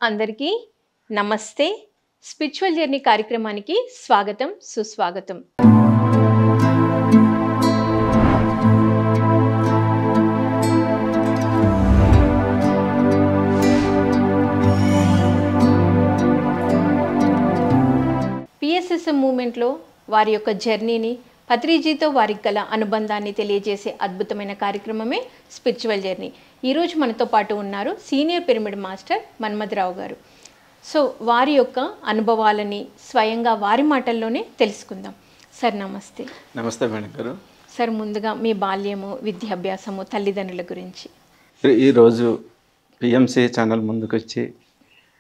అందరికీ నమస్తే. Spiritual journey కార్యక్రమానికి స్వాగతం, సుస్వాగతం. పిఎస్ఎస్ఎం మూవ్మెంట్లో వారి యొక్క జర్నీని, పత్రిజీతో వారికి గల అనుబంధాన్ని తెలియజేసే అద్భుతమైన కార్యక్రమమే స్పిరిచువల్ జర్నీ. ఈరోజు మనతో పాటు ఉన్నారు సీనియర్ పిరమిడ్ మాస్టర్ మన్మథరావు గారు. సో వారి యొక్క అనుభవాలని స్వయంగా వారి మాటల్లోనే తెలుసుకుందాం. సార్ నమస్తే. నమస్తే మేడం గారు. సార్ ముందుగా మీ బాల్యము, విద్యాభ్యాసము, తల్లిదండ్రుల గురించి. ఈరోజు పిఎంసి ఛానల్ ముందుకు వచ్చి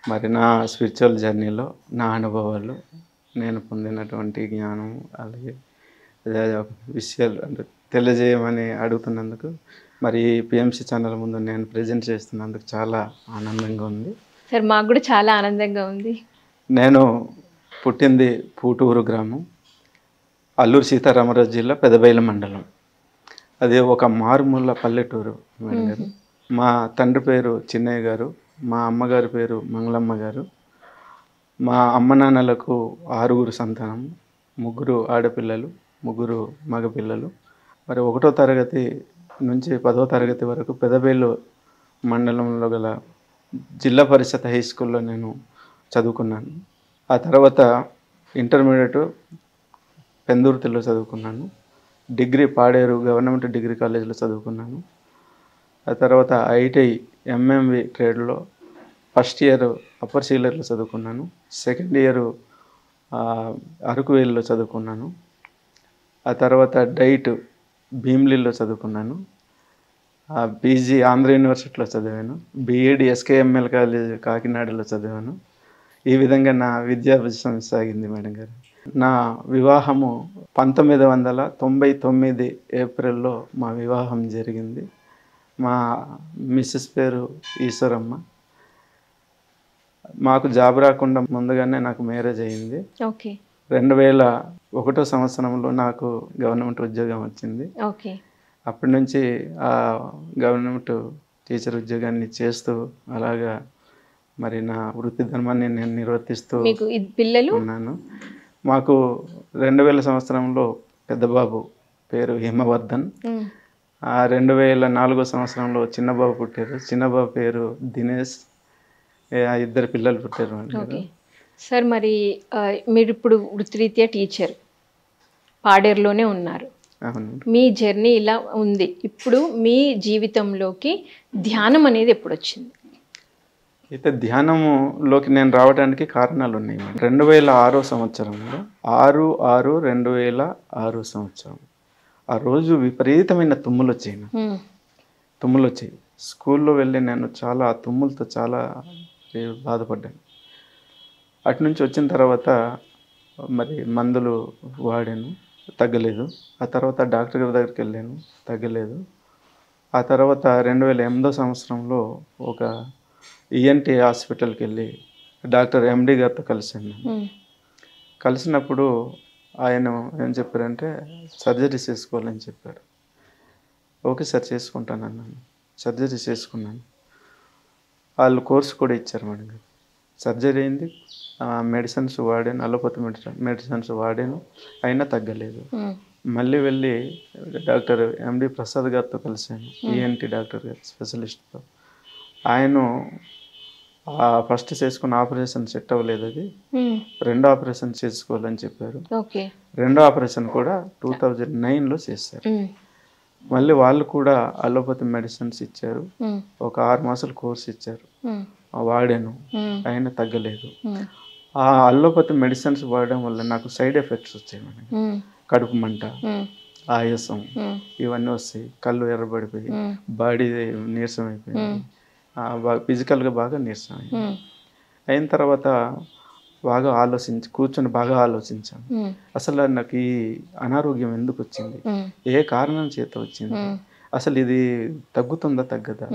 మరి నా స్పిరిచువల్ జర్నీలో నా అనుభవాలు, నేను పొందినటువంటి జ్ఞానం, అలాగే విషయాలు అంటే తెలియజేయమని అడుగుతున్నందుకు, మరి పిఎంసి ఛానల్ ముందు నేను ప్రజెంట్ చేస్తున్నందుకు చాలా ఆనందంగా ఉంది. సార్ మాకు కూడా చాలా ఆనందంగా ఉంది. నేను పుట్టింది పూటూరు గ్రామం, అల్లూరు సీతారామరాజు జిల్లా, పెదబైల మండలం. అది ఒక మారుమూల పల్లెటూరు మేడం గారు. మా తండ్రి పేరు చిన్నయ్య గారు, మా అమ్మగారి పేరు మంగళమ్మ గారు. మా అమ్మ నాన్నలకు 6 సంతానం, 3 ఆడపిల్లలు, 3 మగపిల్లలు. మరి 1వ తరగతి నుంచి 10వ తరగతి వరకు పెదబైలు మండలంలో గల జిల్లా పరిషత్ హై స్కూల్లో నేను చదువుకున్నాను. ఆ తర్వాత ఇంటర్మీడియట్ పెందుర్తిలో చదువుకున్నాను. డిగ్రీ పాడేరు గవర్నమెంట్ డిగ్రీ కాలేజీలో చదువుకున్నాను. ఆ తర్వాత ఐటీఐ ఎంఎంవి ట్రేడ్లో ఫస్ట్ ఇయర్ అప్పర్ సీలర్లో చదువుకున్నాను. సెకండ్ ఇయర్ అరకువేలిలో చదువుకున్నాను. ఆ తర్వాత డైట్ భీమ్లీలో చదువుకున్నాను. పీజీ ఆంధ్ర యూనివర్సిటీలో చదివాను. బీఈడి ఎస్కేఎంఎల్ కాలేజ్ కాకినాడలో చదివాను. ఈ విధంగా నా విద్యాభ్యాసం సాగింది మేడం గారు. నా వివాహము 1999 ఏప్రిల్లో మా వివాహం జరిగింది. మా మిస్సెస్ పేరు ఈశ్వరమ్మ. మాకు జాబ్ రాకుండా ముందుగానే నాకు మ్యారేజ్ అయింది. ఓకే. 2001 సంవత్సరంలో నాకు గవర్నమెంట్ ఉద్యోగం వచ్చింది. ఓకే. అప్పటి నుంచి ఆ గవర్నమెంట్ టీచర్ ఉద్యోగాన్ని చేస్తూ అలాగా మరి నా వృత్తి ధర్మాన్ని నేను నిర్వర్తిస్తూ పిల్లలు ఉన్నాను. మాకు 2000 సంవత్సరంలో పెద్ద బాబు పేరు హిమవర్ధన్. 2004 సంవత్సరంలో చిన్నబాబు పుట్టారు. చిన్నబాబు పేరు దినేష్. 2 పిల్లలు పుట్టారు. సార్ మరి మీరు ఇప్పుడు వృత్తిరీత్యా టీచర్, పాడేరులోనే ఉన్నారు. మీ జర్నీ ఇలా ఉంది. ఇప్పుడు మీ జీవితంలోకి ధ్యానం అనేది ఎప్పుడు వచ్చింది? అయితే ధ్యానంలోకి నేను రావడానికి కారణాలు ఉన్నాయి. 2006 సంవత్సరంలో 6/6/2006 సంవత్సరం ఆ రోజు విపరీతమైన తుమ్ములు వచ్చాయి. స్కూల్లో వెళ్ళి నేను చాలా తుమ్ములతో చాలా బాధపడ్డాను. అటు నుంచి వచ్చిన తర్వాత మరి మందులు వాడాను, తగ్గలేదు. ఆ తర్వాత డాక్టర్ గారి దగ్గరికి వెళ్ళాను, తగ్గలేదు. ఆ తర్వాత 2008 సంవత్సరంలో ఒక ఈఎన్టీ హాస్పిటల్కి వెళ్ళి డాక్టర్ ఎండి గారితో కలిసాను. కలిసినప్పుడు ఆయన ఏం చెప్పారంటే సర్జరీ చేసుకోవాలని చెప్పారు. ఓకే సార్ చేసుకుంటాను అన్నాను. సర్జరీ చేసుకున్నాను. వాళ్ళు కోర్సు కూడా ఇచ్చారు మేడం గారు. సర్జరీ అయింది, మెడిసిన్స్ వాడాను, అలోపతి మెడిసిన్స్ వాడాను, అయినా తగ్గలేదు. మళ్ళీ వెళ్ళి డాక్టర్ ఎండి ప్రసాద్ గారితో కలిసాను, ఈఎన్టీ డాక్టర్ గారు, స్పెషలిస్ట్తో. ఆయన ఫస్ట్ చేసుకున్న ఆపరేషన్ సెట్ అవ్వలేదు, అది 2వ ఆపరేషన్ చేసుకోవాలని చెప్పారు. 2వ ఆపరేషన్ కూడా 2009లో చేశారు. మళ్ళీ వాళ్ళు కూడా అలోపతి మెడిసిన్స్ ఇచ్చారు. ఒక 6 మాసాల కోర్స్ ఇచ్చారు, వాడాను, అయినా తగ్గలేదు. ఆ అలోపతి మెడిసిన్స్ వాడడం వల్ల నాకు సైడ్ ఎఫెక్ట్స్ వచ్చాయి మేడం. కడుపు మంట, ఆయాసం ఇవన్నీ వస్తాయి. కళ్ళు ఎర్రబడిపోయి, బాడీ నీరసం అయిపోయింది, ఫిజికల్గా బాగా నీరసం అయింది. అయిన తర్వాత బాగా కూర్చొని బాగా ఆలోచించాను. అసలు నాకు ఈ అనారోగ్యం ఎందుకు వచ్చింది, ఏ కారణం చేత వచ్చింది, అసలు ఇది తగ్గుతుందా తగ్గదా,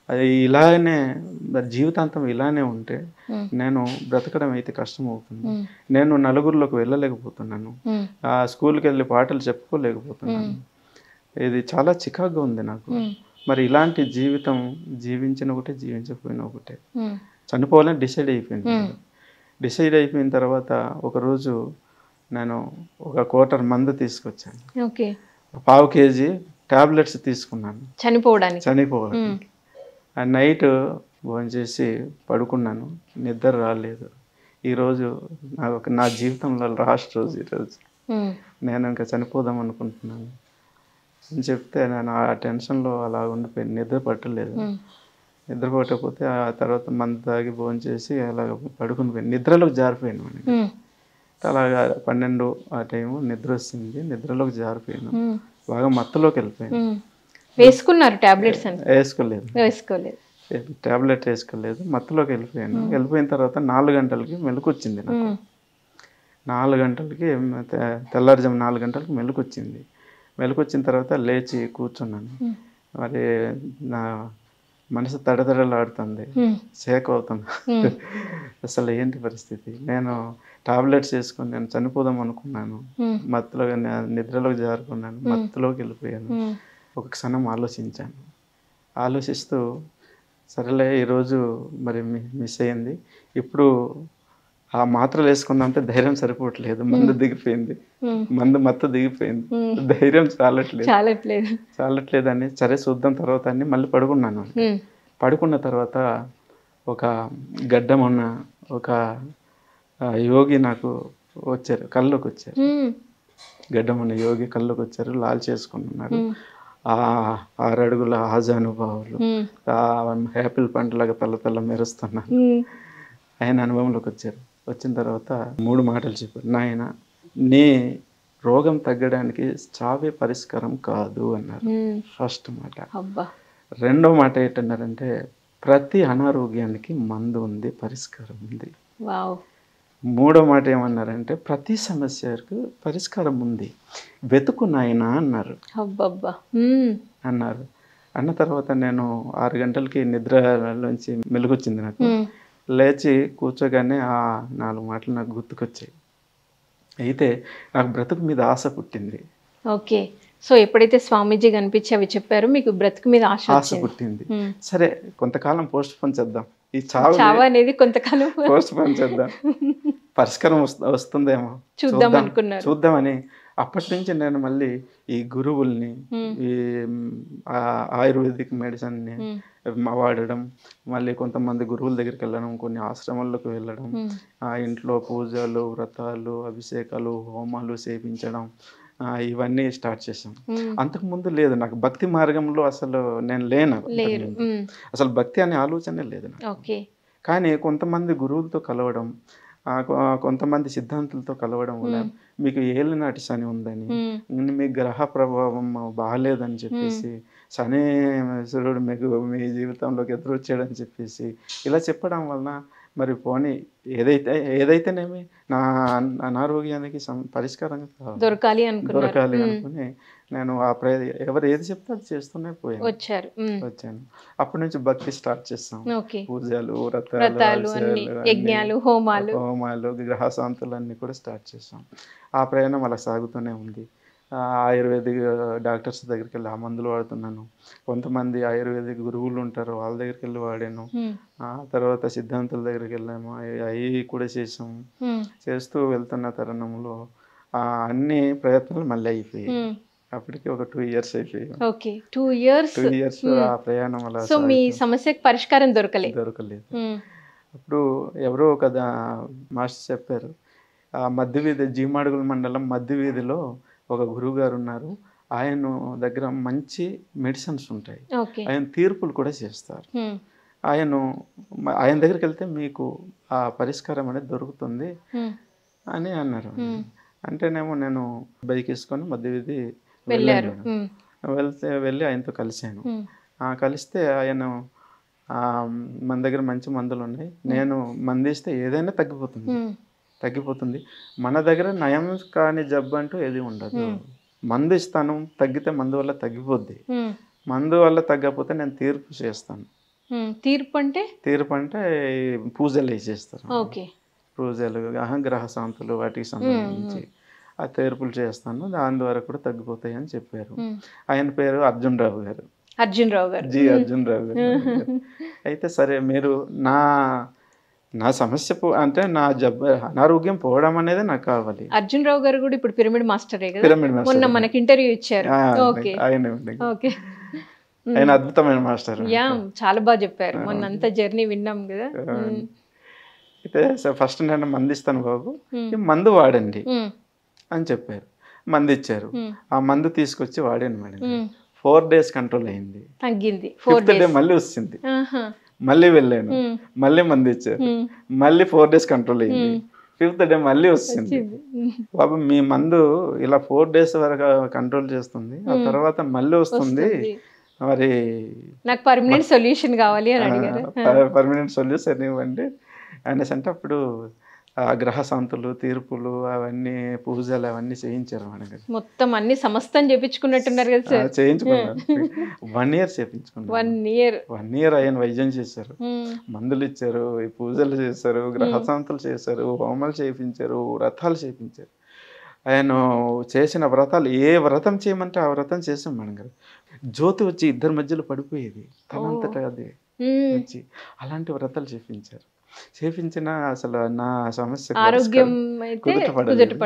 అది ఇలానే జీవితాంతం ఇలానే ఉంటే నేను బ్రతకడం అయితే కష్టం అవుతుంది. నేను నలుగురిలోకి వెళ్ళలేకపోతున్నాను, స్కూల్కి వెళ్ళి పాటలు చెప్పుకోలేకపోతున్నాను. ఇది చాలా చికాకుగా ఉంది నాకు. మరి ఇలాంటి జీవితం జీవించిన ఒకటే, జీవించకపోయినా ఒకటే. చనిపోవాలని డిసైడ్ అయిపోయింది. డిసైడ్ అయిపోయిన తర్వాత ఒకరోజు నేను ఒక క్వార్టర్ మందు తీసుకొచ్చాను, ఓకే. 1/2 కేజీ టాబ్లెట్స్ తీసుకున్నాను చనిపోవడానికి. ఆ నైట్ భోంచేసి పడుకున్నాను, నిద్ర రాలేదు. ఈరోజు నా జీవితంలో లాస్ట్ రోజు ఈరోజు. నేను ఇంకా చనిపోదాం అనుకుంటున్నాను అని చెప్తే నేను ఆ టెన్షన్లో అలా ఉండిపోయాను, నిద్ర పట్టలేదు. నిద్ర పట్టకపోతే ఆ తర్వాత మందు తాగి భోంచేసి అలా పడుకుని పోయాను, నిద్రలోకి జారిపోయాను. అలాగా 12 ఆ టైము నిద్ర వస్తుంది, నిద్రలోకి జారిపోయాను, బాగా మత్తులోకి వెళ్ళిపోయాను. వేసుకున్నారు టాబ్లెట్స్? వేసుకోలేదు, టాబ్లెట్ వేసుకోలేదు, మత్తులోకి వెళ్ళిపోయాను. వెళ్ళిపోయిన తర్వాత 4 గంటలకి మెలకు వచ్చింది నాకు. 4 గంటలకి తెల్లారుజాము 4 గంటలకి మెలకు వచ్చింది. మెలకు వచ్చిన తర్వాత లేచి కూర్చున్నాను. మరి నా మనసు తడతడలాడుతుంది, షేక్ అవుతుంది. అసలు ఏంటి పరిస్థితి, నేను టాబ్లెట్స్ వేసుకొని నేను చనిపోదాం అనుకున్నాను, మత్తులో నిద్రలోకి జారుకున్నాను, మత్తులోకి వెళ్ళిపోయాను. ఒక క్షణం ఆలోచించాను, ఆలోచిస్తూ సరేలే ఈరోజు మరి మిస్ అయింది, ఇప్పుడు ఆ మాత్రలు వేసుకుందామంటే ధైర్యం సరిపోవట్లేదు, మందు దిగిపోయింది, మత్తు దిగిపోయింది, ధైర్యం చాలట్లేదని సరే చూద్దాం తర్వాత అని మళ్ళీ పడుకున్నాను. పడుకున్న తర్వాత ఒక గడ్డం ఉన్న ఒక యోగి నాకు వచ్చారు, కళ్ళలోకి వచ్చారు. గడ్డం ఉన్న యోగి కళ్ళలోకి వచ్చారు, లాల్ చేసుకున్నారు. 6 అడుగుల ఆజానుభావులు, యాపిల్ పంటలాగా తల్ల మెరుస్తున్నారు. ఆయన అనుభవంలోకి వచ్చారు. వచ్చిన తర్వాత 3 మాటలు చెప్పారు. నాయన, నీ రోగం తగ్గడానికి చావే పరిష్కారం కాదు అన్నారు, ఫస్ట్ మాట. రెండో మాట ఏంటన్నారంటే, ప్రతి అనారోగ్యానికి మందు ఉంది, పరిష్కారం ఉంది. మూడో మాట ఏమన్నారంటే, ప్రతి సమస్యకు పరిష్కారం ఉంది, వెతుకు నాయనా అన్నారు. అన్న తర్వాత నేను 6 గంటలకి నిద్రలోంచి మెలుగొచ్చింది నాకు. లేచి కూర్చోగానే ఆ 4 మాటలు నాకు గుర్తుకొచ్చాయి. అయితే నాకు బ్రతుకు మీద ఆశ పుట్టింది. ఓకే. సో ఎప్పుడైతే స్వామీజీ కనిపించి అవి చెప్పారు, మీకు బ్రతుకు మీద ఆశ పుట్టింది. సరే కొంతకాలం పోస్ట్ పోన్ చేద్దాం, ఈ చావు అనేది కొంతకాలం పోస్ట్ పోన్ చేద్దాం, పరిష్కారం వస్తుందేమో చూద్దామని అప్పటి నుంచి నేను మళ్ళీ ఈ గురువుల్ని, ఈ ఆయుర్వేదిక్ మెడిసిన్ని వాడడం, మళ్ళీ కొంతమంది గురువుల దగ్గరికి వెళ్ళడం, కొన్ని ఆశ్రమాల్లోకి వెళ్ళడం, ఆ ఇంట్లో పూజలు, వ్రతాలు, అభిషేకాలు, హోమాలు సేవించడం, ఇవన్నీ స్టార్ట్ చేశాం. అంతకుముందు లేదు నాకు భక్తి మార్గంలో, అసలు నేను లేను, అసలు భక్తి అనే ఆలోచనే లేదు నాకు. కానీ కొంతమంది గురువులతో కలవడం, కొంతమంది సిద్ధాంతులతో కలవడం వల్ల మీకు ఏలినాటి శని ఉందని, మీ గ్రహ ప్రభావం బాగాలేదని చెప్పేసి, శనీశ్వరుడు మీకు మీ జీవితంలోకి ఎదురొచ్చాడని చెప్పేసి ఇలా చెప్పడం వలన మరి పోనీ ఏదైతేనేమి నా అనారోగ్యానికి పరిష్కారం దొరకాలి అనుకుని నేను ఎవరు ఏది చెప్తే అది చేస్తూనే వచ్చాను. అప్పటి నుంచి భక్తి స్టార్ట్ చేస్తాం, పూజలు, వ్రతాలు, యజ్ఞాలు, హోమాలు, గ్రహశాంతులు అన్నీ కూడా స్టార్ట్ చేస్తాం. ఆ ప్రయాణం అలా సాగుతూనే ఉంది. ఆయుర్వేదిక్ డాక్టర్స్ దగ్గరికి వెళ్ళి ఆ మందులు వాడుతున్నాను. కొంతమంది ఆయుర్వేదిక్ గురువులు ఉంటారు, వాళ్ళ దగ్గరికి వెళ్ళి వాడాను. తర్వాత సిద్ధాంతుల దగ్గరికి వెళ్ళాము, అవి కూడా చేసాము. చేస్తూ వెళ్తున్న తరుణంలో అన్ని ప్రయత్నాలు మళ్ళీ అయిపోయాయి. అప్పటికి ఒక 2 years అయిపోయాయి. ఓకే, 2 years ఆ ప్రయాణం అలా. సో మీ సమస్యకి పరిష్కారం దొరకలేదు. అప్పుడు ఎవరో ఒక మాస్టర్ చెప్పారు, మధ్యవీధి, జీమాడుగుల మండలం మధ్యవీధిలో ఒక గురువు గారు ఉన్నారు, ఆయన దగ్గర మంచి మెడిసిన్స్ ఉంటాయి, ఆయన తీర్పులు కూడా చేస్తారు, ఆయన దగ్గరికి వెళ్తే మీకు ఆ పరిష్కారం అనేది దొరుకుతుంది అని అన్నారు. అంటేనేమో నేను బైక్ వేసుకొని మధ్యవీధి వెళ్ళి ఆయనతో కలిశాను. కలిస్తే ఆయన, మన దగ్గర మంచి మందులు ఉన్నాయి, నేను మందిస్తే ఏదైనా తగ్గిపోతుంది, మన దగ్గర నయం కాని జబ్బు అంటూ ఏది ఉండదు, మందు ఇస్తాను, తగ్గితే మందు వల్ల తగ్గిపోద్ది, మందు వల్ల తగ్గకపోతే నేను తీర్పు చేస్తాను. తీర్పు అంటే పూజలు వేసేస్తారు, పూజలు, గ్రహ శాంతులు, వాటికి సంబంధించి ఆ తీర్పులు చేస్తాను, దాని ద్వారా కూడా తగ్గిపోతాయి అని చెప్పారు. ఆయన పేరు అర్జున్ రావు గారు. అర్జున్ రావు గారు. జి అర్జున్ రావు గారు. అయితే సరే మీరు నా నా సమస్య అంటే నా జబ్బు అనారోగ్యం పోవడం అనేది నాకు కావాలి. అర్జున్ రావు గారు కూడా ఇప్పుడు పిరమిడ్ మాస్టరే కదా, పిరమిడ్ మాస్టర్ మొన్న మనకి ఇంటర్వ్యూ ఇచ్చారు. ఓకే ఆయన ఓకే, ఆయన అద్భుతమైన మాస్టర్. యా చాలా బాగా చెప్పారు, మొన్న అంతా జర్నీ విన్నాం కదా. అయితే ఫస్ట్ నేను మందు ఇస్తాను బాబు, ఈ మందు వాడండి అని చెప్పారు. మందు ఇచ్చారు, ఆ మందు తీసుకొచ్చి వాడాను మేడం. 4 days కంట్రోల్ అయింది, తగ్గింది. 5th day మళ్ళీ వచ్చింది, మళ్ళీ వెళ్ళాను, మళ్ళీ మందు ఇచ్చారు, మళ్ళీ 4 days కంట్రోల్ అయింది, 5th day మళ్ళీ వచ్చింది. బాబు మీ మందు ఇలా 4 days వరకు కంట్రోల్ చేస్తుంది, ఆ తర్వాత మళ్ళీ వస్తుంది, మరి నాకు పర్మనెంట్ సొల్యూషన్ కావాలి అని అడిగారు. పర్మనెంట్ సొల్యూషన్ ఇవ్వండి అనేసి అంటే అప్పుడు ఆ గ్రహ శాంతులు, తీర్పులు, అవన్నీ పూజలు అవన్నీ చేయించారు మనకి. మొత్తం అన్ని సమస్తం చేయించుకున్నట్టున్నారు కదా సార్? చేయించుకున్నాను. 1 year చేయించుకున్నాను. 1 year ఆయన వైద్యం చేశారు, మందులు ఇచ్చారు, ఈ పూజలు చేశారు, గ్రహ శాంతులు చేశారు, హోమాలు చేయించారు, వ్రతాలు చేయించారు. ఆయన చేసిన వ్రతాలు ఏ వ్రతం చేయమంటే ఆ వ్రతం చేసాం మేడం గారు. జ్యోతి వచ్చి ఇద్దరి మధ్యలో పడిపోయేది తనంతటా అదే వచ్చి, అలాంటి వ్రతాలు చేయించారు. చేయించిన అసలు నా సమస్య ఆరోగ్యం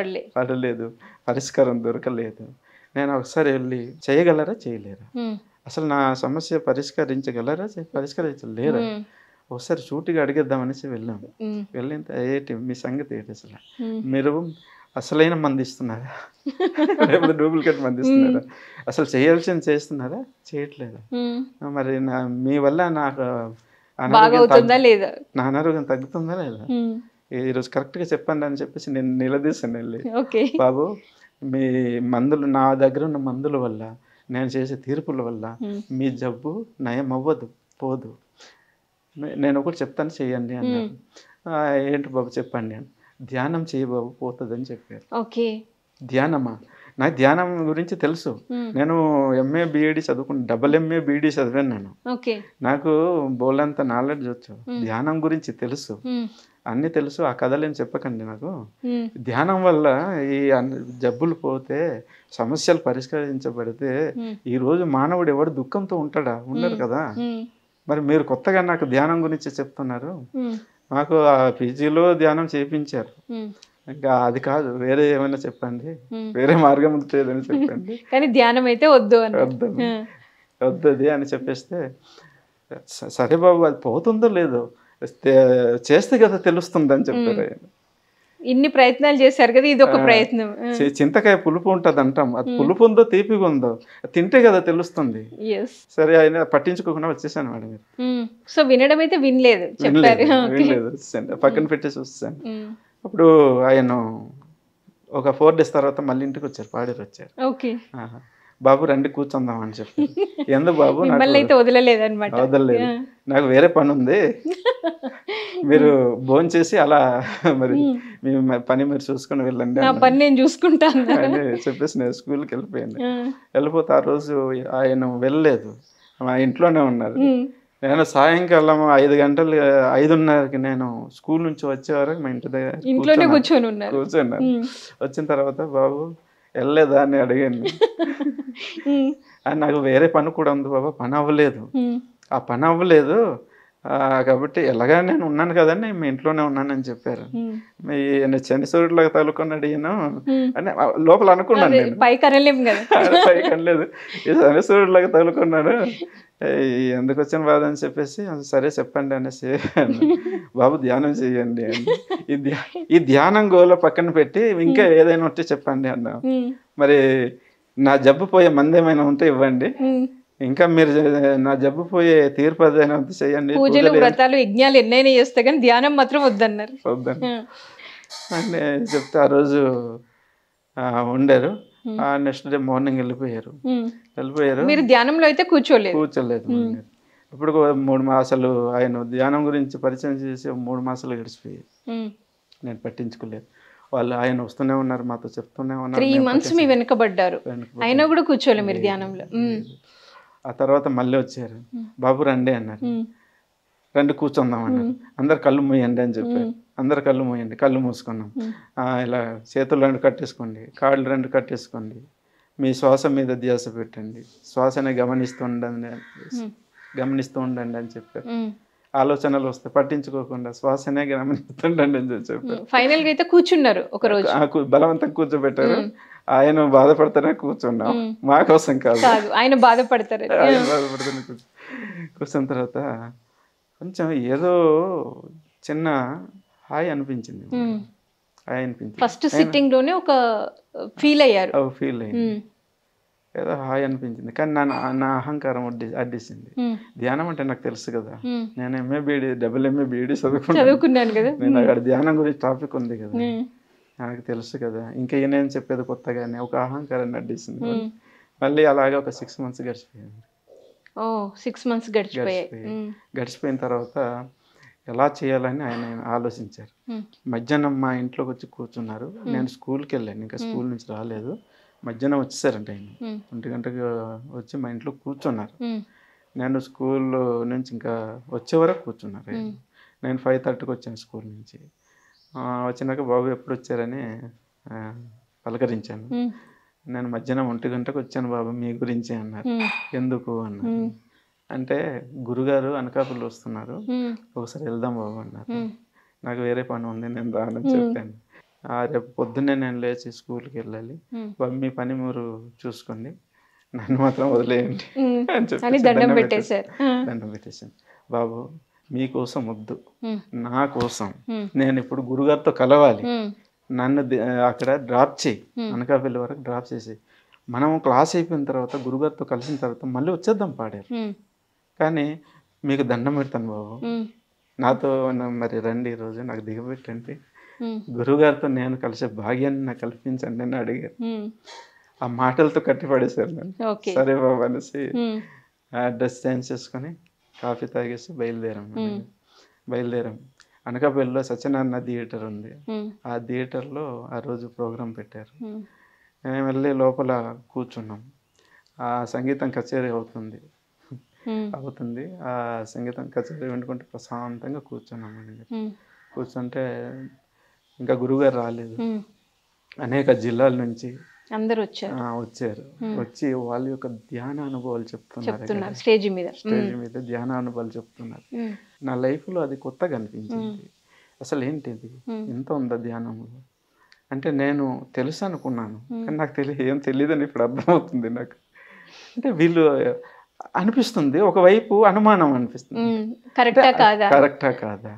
పడలేదు, పరిష్కారం దొరకలేదు. నేను ఒకసారి వెళ్ళి చేయగలరా చేయలేరా, అసలు నా సమస్య పరిష్కరించగలరా పరిష్కరించలేరా, ఒకసారి సూటిగా అడిగేద్దామనేసి వెళ్ళాము. వెళ్ళిన ఏంటి మీ సంగతి ఏంటి, అసలు మీరు అసలైన మంది ఇస్తున్నారా లేకపోతే డూప్లికేట్ మంది ఇస్తున్నారా, అసలు చేయాల్సింది చేస్తున్నారా చేయట్లేదా, మరి మీ వల్ల నాకు నా అనారోగ్యం తగ్గుతుందా లేదా, ఈరోజు కరెక్ట్గా చెప్పండి అని చెప్పేసి నేను నిలదీశాను వెళ్ళి. బాబు మీ మందులు, నా దగ్గర ఉన్న మందుల వల్ల, నేను చేసే తీర్పుల వల్ల మీ జబ్బు నయం అవ్వదు, పోదు, నేను ఒకటి చెప్తాను చేయండి అన్నారు. ఏంటి బాబు చెప్పండి అని. ధ్యానం చేయి బాబు పోతుందని చెప్పారు. ధ్యానమా, నాకు ధ్యానం గురించి తెలుసు, నేను MA BEd చదువుకుని MA BEd చదివాను నేను, నాకు బోలంత నాలెడ్జ్ వచ్చు, ధ్యానం గురించి తెలుసు, అన్ని తెలుసు. ఆ కథలేం చెప్పకండి నాకు. ధ్యానం వల్ల ఈ జబ్బులు పోతే, సమస్యలు పరిష్కరించబడితే ఈ రోజు మానవుడు ఎవడు దుఃఖంతో ఉంటాడా, ఉండరు కదా. మరి మీరు కొత్తగా నాకు ధ్యానం గురించి చెప్తున్నారు. మాకు ఆ పీజీలో ధ్యానం చేయించారు, ఇంకా అది కాదు వేరే ఏమైనా చెప్పండి, వేరే మార్గం ఉంటుందని చెప్పండి, కానీ ధ్యానం అయితే వద్దు వద్దది అని చెప్పేస్తే, సరే బాబు అది పోతుందో లేదో చేస్తే కదా తెలుస్తుంది అని చెప్పారు ఆయన. ఇన్ని ప్రయత్నాలు చేశారు కదా, ఇది ఒక ప్రయత్నం. చింతకాయ పులుపు ఉంటుంది అంటాం, అది పులుపు ఉందో తీపిగా ఉందో తింటే కదా తెలుస్తుంది. సరే ఆయన పట్టించుకోకుండా వచ్చేసాను మేడం గారు. సో వినడం అయితే వినలేదు, వచ్చేసాను, పక్కన పెట్టేసి వచ్చేసాను. అప్పుడు ఆయన ఒక 4 days తర్వాత మళ్ళీ ఇంటికి వచ్చారు, పాడేరు వచ్చారు. బాబు రండి కూర్చుందాం అని చెప్పి. ఎందుకు బాబు, వదలలేదు, నాకు వేరే పని ఉంది, మీరు భోజనం చేసి అలా మరి మీ పని మీరు చూసుకుని వెళ్ళండి నేను చూసుకుంటాను అని చెప్పేసి నేను స్కూల్కి వెళ్ళిపోతే ఆ రోజు ఆయన వెళ్ళలేదు, మా ఇంట్లోనే ఉన్నారు. నేను సాయంకాలం 5 గంటలు 5:30కి నేను స్కూల్ నుంచి వచ్చే వరకు మా ఇంటి దగ్గర ఇంట్లోనే కూర్చున్నాను. వచ్చిన తర్వాత బాబు వెళ్ళలేదా అని అడిగాను. నాకు వేరే పని కూడా ఉంది బాబా, పని అవ్వలేదు, ఆ పని అవ్వలేదు కాబట్టి ఎలాగా నేను ఉన్నాను కదండి, మీ ఇంట్లోనే ఉన్నానని చెప్పారు. మీ శనిసూరులాగా తగులుకున్నాడు ఈయన అని లోపల అనుకున్నాను నేను, పైకి అనలేదు, ఈ శనిసూరులాగా తగులుకున్నాడు, ఎందుకు వచ్చిన బాధ అని చెప్పేసి సరే చెప్పండి అనేసి, బాబు ధ్యానం చేయండి అని. ఈ ధ్యానం గోల పక్కన పెట్టి ఇంకా ఏదైనా ఉంటే చెప్పండి అన్నా. మరి నా జబ్బు పోయే మంది ఏమైనా ఉంటే ఇవ్వండి, ఇంకా మీరు నా జబ్బు పోయే తీర్పు అదైనా చేయండి, పూజలు వ్రతాలు యజ్ఞాలు ఎన్నైనా చేస్తే కానీ ధ్యానం మాత్రం వద్దన్నారు. అంటే చెప్తే ఆ రోజు ఉండారు, నెక్స్ట్ డే మార్నింగ్ వెళ్ళిపోయారు. మీరు ధ్యానంలో అయితే కూర్చోలేదు. ఇప్పుడు 3 మాసాలు ఆయన ధ్యానం గురించి పరిచయం చేసి 3 మాసాలు గడిచిపోయాయి, నేను పట్టించుకోలేదు. వాళ్ళు ఆయన వస్తూనే ఉన్నారు, మాతో చెప్తూనే ఉన్నారు. 3 months మీ వెనకబడ్డారు, అయినా కూడా కూర్చోలే మీరు ధ్యానంలో. ఆ తర్వాత మళ్ళీ వచ్చారు, బాబు రండి అన్నారు, రండి కూర్చుందాం అన్నారు. అందరు కళ్ళు మూయండి అని చెప్పారు, అందరు కళ్ళు మూయండి, కళ్ళు మూసుకున్నాం. ఇలా చేతులు 2 కట్టేసుకోండి, కాళ్ళు 2 కట్టేసుకోండి, మీ శ్వాస మీద ధ్యాస పెట్టండి, శ్వాసని గమనిస్తూ ఉండండి అని చెప్పారు. ఆలోచనలు వస్తాయి, పట్టించుకోకుండా శ్వాసనే గమనిస్తుండండి అని చెప్పారు. ఫైనల్ గా అయితే కూర్చున్నారు ఒక రోజు, బలవంతం కూర్చోబెట్టారు. ఆయన బాధపడతానే కూర్చున్నాం, మా కోసం కాదు, ఆయన బాధపడతారు. ఆయన బాధపడతానే కూర్చున్న తర్వాత కొంచెం ఏదో చిన్న హాయ్ అనిపించింది. హాయ్ అనిపించింది. ఫస్ట్ సిట్టింగ్ లోనే ఒక ఫీల్ అయ్యారు. ఫీల్ అయ్యింది, ఏదో హాయ్ అనిపించింది. కానీ నా అహంకారం అడ్డేసింది. ధ్యానం అంటే నాకు తెలుసు కదా, నేను ఎంఏ బీఈడి చదువుకున్నాను కదా, నేను అక్కడ ధ్యానం గురించి టాపిక్ ఉంది కదా, నాకు తెలుసు కదా, ఇంకా నేను చెప్పేది కొత్తగానే ఒక అహంకారాన్ని అడ్డేసింది. మళ్ళీ అలాగే ఒక 6 months గడిచిపోయింది. 6 months గడిచిపోయిన తర్వాత ఎలా చేయాలని ఆయన ఆలోచించారు. మధ్యాహ్నం మా ఇంట్లోకి వచ్చి కూర్చున్నారు. నేను స్కూల్కి వెళ్ళాను, ఇంకా స్కూల్ నుంచి రాలేదు. మధ్యాహ్నం వచ్చేసారంట ఆయన, 1 గంటకి వచ్చి మా ఇంట్లో కూర్చున్నారు. నేను స్కూల్ నుంచి ఇంకా వచ్చే వరకు కూర్చున్నారు. నేను 5:30కి వచ్చాను స్కూల్ నుంచి. వచ్చినాక బాబు ఎప్పుడు వచ్చారని పలకరించాను. నేను మధ్యాహ్నం 1 గంటకు వచ్చాను బాబు, మీ గురించి అన్నారు. ఎందుకు అన్నారు. అంటే గురుగారు అనకాపల్లి వస్తున్నారు, ఒకసారి వెళ్దాం బాబు అన్నారు. నాకు వేరే పని ఉంది, నేను రానని చెప్పాను. రేపు పొద్దున్నే నేను లేచి స్కూల్కి వెళ్ళాలి, మీ పని మీరు చూసుకోండి, నన్ను మాత్రం వదిలేయండి అని చెప్పి దండం పెట్టేశాను. బాబు మీకోసం వద్దు, నా కోసం, నేను ఇప్పుడు గురుగారితో కలవాలి, నన్ను అక్కడ డ్రాప్ చేయి, అనకాపల్లి వరకు డ్రాప్ చేసి మనం క్లాస్ అయిపోయిన తర్వాత గురుగారితో కలిసిన తర్వాత మళ్ళీ వచ్చేద్దాం పాడారు. కానీ మీకు దండం పెడతాను బాబు, నాతో మరి రండి, ఈరోజు నాకు దిగబెట్టండి, గురుగారితో నేను కలిసే భాగ్యాన్ని నాకు కల్పించండి అని అడిగారు. ఆ మాటలతో కట్టిపడేశారు నన్ను. సరే బాబు అనేసి డ్రెస్ చేంజ్ చేసుకొని కాఫీ తాగేసి బయలుదేరాం. అనకాపల్లిలో సత్యనారాయణ థియేటర్ ఉంది, ఆ థియేటర్లో ఆ రోజు ప్రోగ్రాం పెట్టారు. మేము వెళ్ళి లోపల కూర్చున్నాం. ఆ సంగీతం కచేరీ అవుతుంది. ఆ సంగీతం కచేరీ వినుకుంటే ప్రశాంతంగా కూర్చున్నామండి. కూర్చుంటే ఇంకా గురుగారు రాలేదు. అనేక జిల్లాల నుంచి అందరూ వచ్చారు. వచ్చి వాళ్ళ యొక్క ధ్యాన అనుభవాలు చెప్తున్నారు. స్టేజ్ మీద ధ్యాన అనుభవాలు చెప్తున్నారు. నా లైఫ్లో అది కొత్తగా అనిపించింది. అసలు ఏంటిది, ఎంత ఉందా ధ్యానంలో అంటే నేను తెలుసు అనుకున్నాను, కానీ నాకు ఏం తెలియదని ఇప్పుడు అర్థమవుతుంది నాకు. అంటే వీళ్ళు అనిపిస్తుంది, ఒకవైపు అనుమానం అనిపిస్తుంది, కరెక్టా కాదా.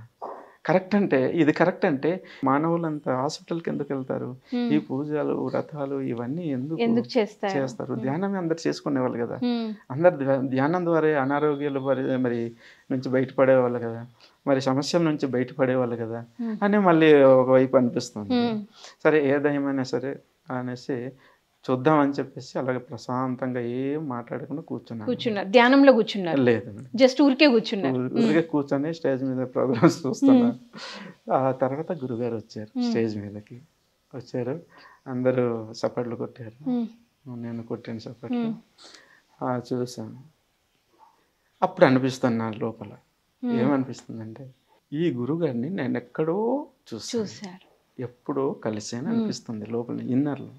కరెక్ట్ అంటే ఇది కరెక్ట్ అంటే మానవులంతా హాస్పిటల్కి ఎందుకు వెళ్తారు, ఈ పూజలు వ్రతాలు ఇవన్నీ ఎందుకు చేస్తారు? ధ్యానం అందరు చేసుకునేవాళ్ళు కదా, అందరు ధ్యానం ద్వారా అనారోగ్యాలు మరి నుంచి బయటపడేవాళ్ళు కదా, మరి సమస్యల నుంచి బయటపడేవాళ్ళు కదా అని మళ్ళీ ఒకవైపు అనిపిస్తుంది. సరే ఏదేమైనా సరే అనేసి చూద్దామని చెప్పేసి అలాగే ప్రశాంతంగా ఏం మాట్లాడకుండా కూర్చున్నారు. ధ్యానంలో కూర్చున్నారు? లేదు, జస్ట్ ఊరికే కూర్చొని స్టేజ్ మీద ప్రోగ్రామ్స్ చూస్తున్నారు. ఆ తర్వాత గురుగారు వచ్చారు, స్టేజ్ మీదకి వచ్చారు. అందరూ చప్పట్లు కొట్టారు, నేను కొట్టాను చప్పట్లు. చూసాను. అప్పుడు అనిపిస్తుంది నా లోపల, ఏమనిపిస్తుందంటే ఈ గురుగారిని నేను ఎక్కడో చూసాను, ఎప్పుడో కలిసాను అనిపిస్తుంది లోపల, ఇన్నర్లో.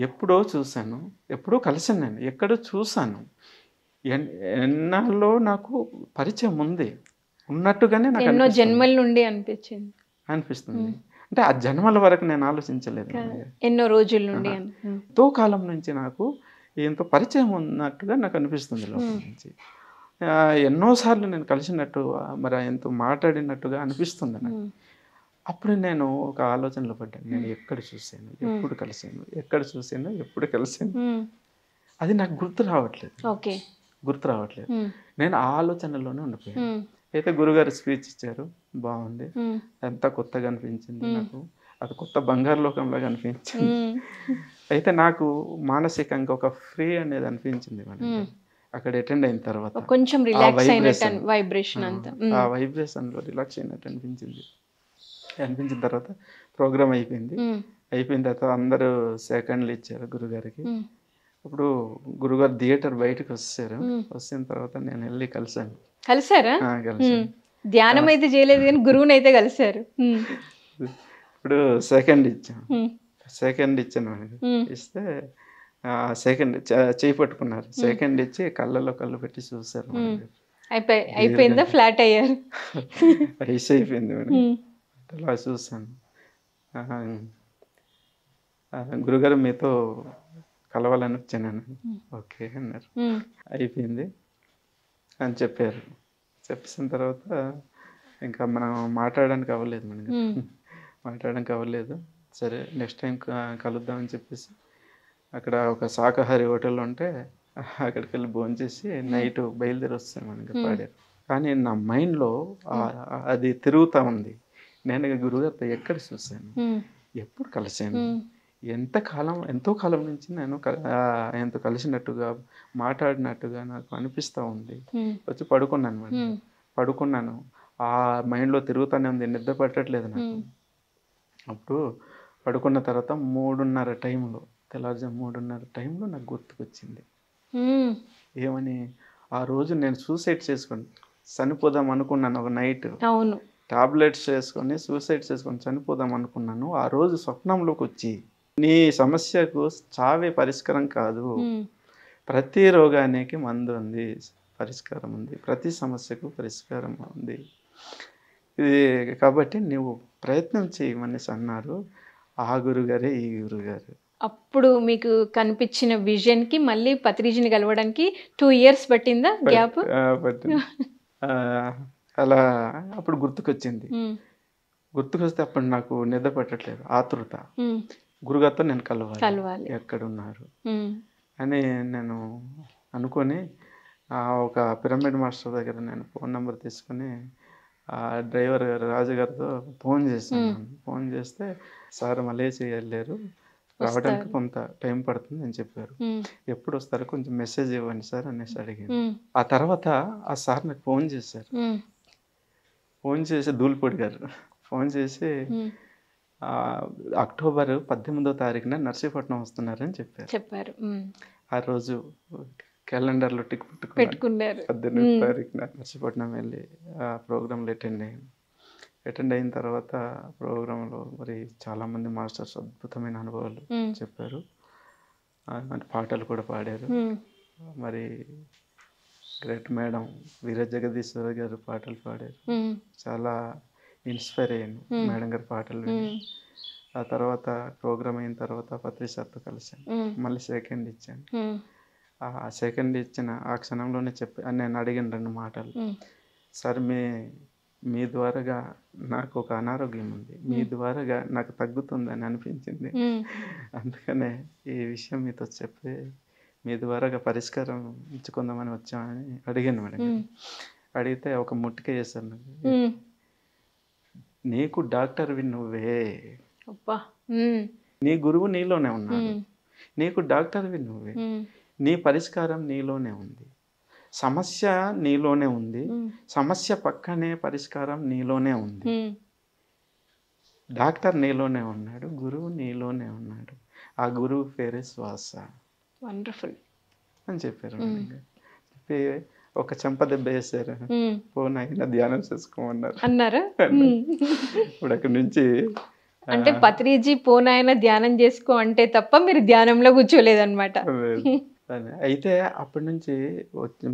ఎప్పుడో చూశాను, ఎప్పుడో కలిసాను, నేను ఎక్కడో చూశాను, ఎన్నాళ్ళలో నాకు పరిచయం ఉంది ఉన్నట్టుగానే నాకు ఎన్నో జన్మల నుండి అనిపిస్తుంది. అంటే ఆ జన్మల వరకు నేను ఆలోచించలేదు, ఎన్నో రోజుల నుండి, ఎంతో కాలం నుంచి నాకు ఎంతో పరిచయం ఉన్నట్టుగా నాకు అనిపిస్తుంది లోపల నుంచి. ఎన్నోసార్లు నేను కలిసినట్టు, మరి ఎంతో మాట్లాడినట్టుగా అనిపిస్తుంది నాకు. అప్పుడు నేను ఒక ఆలోచనలో పడ్డాను, నేను ఎక్కడ చూశాను, ఎప్పుడు కలిసాను, ఎప్పుడు కలిసాను, అది నాకు గుర్తు రావట్లేదు. నేను ఆ ఆలోచనలోనే ఉండిపోయాను. అయితే గురుగారు స్పీచ్ ఇచ్చారు, బాగుంది, ఎంత కొత్తగా అనిపించింది నాకు, అది కొత్త బంగారు లోకంలాగా అనిపించింది. అయితే నాకు మానసికంగా ఒక ఫ్రీ అనేది అనిపించింది అక్కడ అటెండ్ అయిన తర్వాత. కొంచెం రిలాక్స్ అయినట్టు, ఆ వైబ్రేషన్లో రిలాక్స్ అయినట్టు అనిపించిన తర్వాత ప్రోగ్రామ్ అయిపోయిన తర్వాత అందరూ సెకండ్లు ఇచ్చారు గురుగారికి. ఇప్పుడు గురుగారు థియేటర్ బయటకు వచ్చారు. వచ్చిన తర్వాత నేను వెళ్ళి కలిసారా? ధ్యానం అయితే చేయలేదు కానీ గురువుని అయితే కలిసారు. ఇప్పుడు సెకండ్ ఇచ్చాం. సెకండ్ ఇచ్చాను మేడం. ఇస్తే సెకండ్ చేయి పట్టుకున్నారు. సెకండ్ ఇచ్చి కళ్ళలో కళ్ళు పెట్టి చూశారు మేడం గారు. అయిపోయిందా? ఫ్లాట్ అయ్యారు? ఐస్ అయిపోయింది మేడం. అలా చూశాను. ఆహా, గురుగారు మీతో కలవాలని వచ్చాను. ఓకే అన్నారు. అయిపోయింది అని చెప్పారు. చెప్పేసిన తర్వాత ఇంకా మనం మాట్లాడడానికి అవ్వలేదు మనకి. మాట్లాడడానికి అవ్వలేదు. సరే నెక్స్ట్ టైం కలుద్దామని చెప్పేసి అక్కడ ఒక శాకాహారి హోటల్ ఉంటే అక్కడికి వెళ్ళి భోంచేసి నైట్ బయలుదేరి వస్తాను మనకి పాడారు. కానీ నా మైండ్లో అది తిరుగుతూ ఉంది. నేను గురుగారితో ఎక్కడ చూశాను, ఎప్పుడు కలిశాను, ఎంతో కాలం నుంచి నేను ఎంతో కలిసినట్టుగా మాట్లాడినట్టుగా నాకు అనిపిస్తూ ఉంది. వచ్చి పడుకున్నాను మేడం. పడుకున్నాను. ఆ మైండ్లో తిరుగుతూనే ఉంది. నిద్ర పట్టట్లేదు నాకు. అప్పుడు పడుకున్న తర్వాత 3:30 టైంలో, తెల్లారుజాము 3:30 టైంలో నాకు గుర్తుకొచ్చింది. ఏమని, ఆ రోజు నేను సూసైడ్ చేసుకొని చనిపోదాం అనుకున్నాను. ఒక నైట్ టాబ్లెట్స్ వేసుకొని సూసైడ్ చేసుకొని చనిపోదాం అనుకున్నాను. ఆ రోజు స్వప్నంలోకి వచ్చి, నీ సమస్యకు చావే పరిష్కారం కాదు, ప్రతి రోగానికి మందు ఉంది, పరిష్కారం ఉంది, ప్రతి సమస్యకు పరిష్కారం ఉంది, ఇది కాబట్టి నువ్వు ప్రయత్నం చేయమని అన్నారు. ఆ గురుగారే ఈ గురుగారు. అప్పుడు మీకు కనిపించిన విజన్కి మళ్ళీ పత్రిజీని కలవడానికి 2 years పట్టిందా గ్యాప్? పట్టింది. అలా అప్పుడు గుర్తుకొచ్చింది. గుర్తుకొస్తే అప్పుడు నాకు నిద్ర పట్టట్లేదు, ఆతృత. గురుగారితో నేను కలవాలి, ఎక్కడున్నారు అని నేను అనుకొని ఒక పిరమిడ్ మాస్టర్ దగ్గర నేను ఫోన్ నెంబర్ తీసుకుని ఆ డ్రైవర్ గారు రాజుగారితో ఫోన్ చేశాను. ఫోన్ చేస్తే సార్ మలేషియా వెళ్ళారు, రావడానికి కొంత టైం పడుతుంది అని చెప్పారు. ఎప్పుడు వస్తారు, కొంచెం మెసేజ్ ఇవ్వండి సార్ అనేసి అడిగాను. ఆ తర్వాత ఆ సార్ నాకు ఫోన్ చేశారు. ఫోన్ చేసి ధూళిపూడి గారు ఫోన్ చేసి అక్టోబర్ 18వ తారీఖున నర్సీపట్నం వస్తున్నారని చెప్పారు. ఆ రోజు క్యాలెండర్లో టిక్ పెట్టుకున్నారు. 18వ తారీఖున నర్సీపట్నం వెళ్ళి ఆ ప్రోగ్రాంలో అటెండ్ అయిన తర్వాత ప్రోగ్రాంలో మరి చాలామంది మాస్టర్స్ అద్భుతమైన అనుభవాలు చెప్పారు. అంటే పాటలు కూడా పాడారు. మరి గ్రేట్ మేడం వీర జగదీశ్వర గారు పాటలు పాడారు. చాలా ఇన్స్పైర్ అయ్యాను మేడం గారి పాటలు విని. ఆ తర్వాత ప్రోగ్రామ్ అయిన తర్వాత పత్రి సార్తో కలిసాను. మళ్ళీ సెకండ్ ఇచ్చాను. ఆ సెకండ్ ఇచ్చిన ఆ క్షణంలోనే నేను అడిగిన 2 మాటలు. సార్ మీ ద్వారాగా నాకు ఒక అనారోగ్యం ఉంది, మీ ద్వారాగా నాకు తగ్గుతుందని అనిపించింది, అందుకనే ఈ విషయం మీతో చెప్పి మీ ద్వారాగా పరిష్కారం ఇచ్చుకుందామని వచ్చామని అడిగాను మేడం. అడిగితే ఒక ముట్టిక చేశాను నాకు. నీకు డాక్టర్వి నువ్వే, నీ గురువు నీలోనే ఉన్నాడు, నీకు డాక్టర్వి నువ్వే, నీ పరిష్కారం నీలోనే ఉంది, సమస్య నీలోనే ఉంది, సమస్య పక్కనే పరిష్కారం నీలోనే ఉంది, డాక్టర్ నీలోనే ఉన్నాడు, గురువు నీలోనే ఉన్నాడు, ఆ గురువు పేరే శ్వాస. వండర్ఫుల్ అని చెప్పారు. చెప్పి ఒక చెంప దెబ్బ వేసారు. పోనైనా ధ్యానం చేసుకోమన్నారు అన్నారు. ఇప్పుడు అక్కడి నుంచి అంటే పత్రిజీ పోనాయన ధ్యానం చేసుకో అంటే తప్ప మీరు ధ్యానంలో కూర్చోలేదన్నమాట. అయితే అప్పటి నుంచి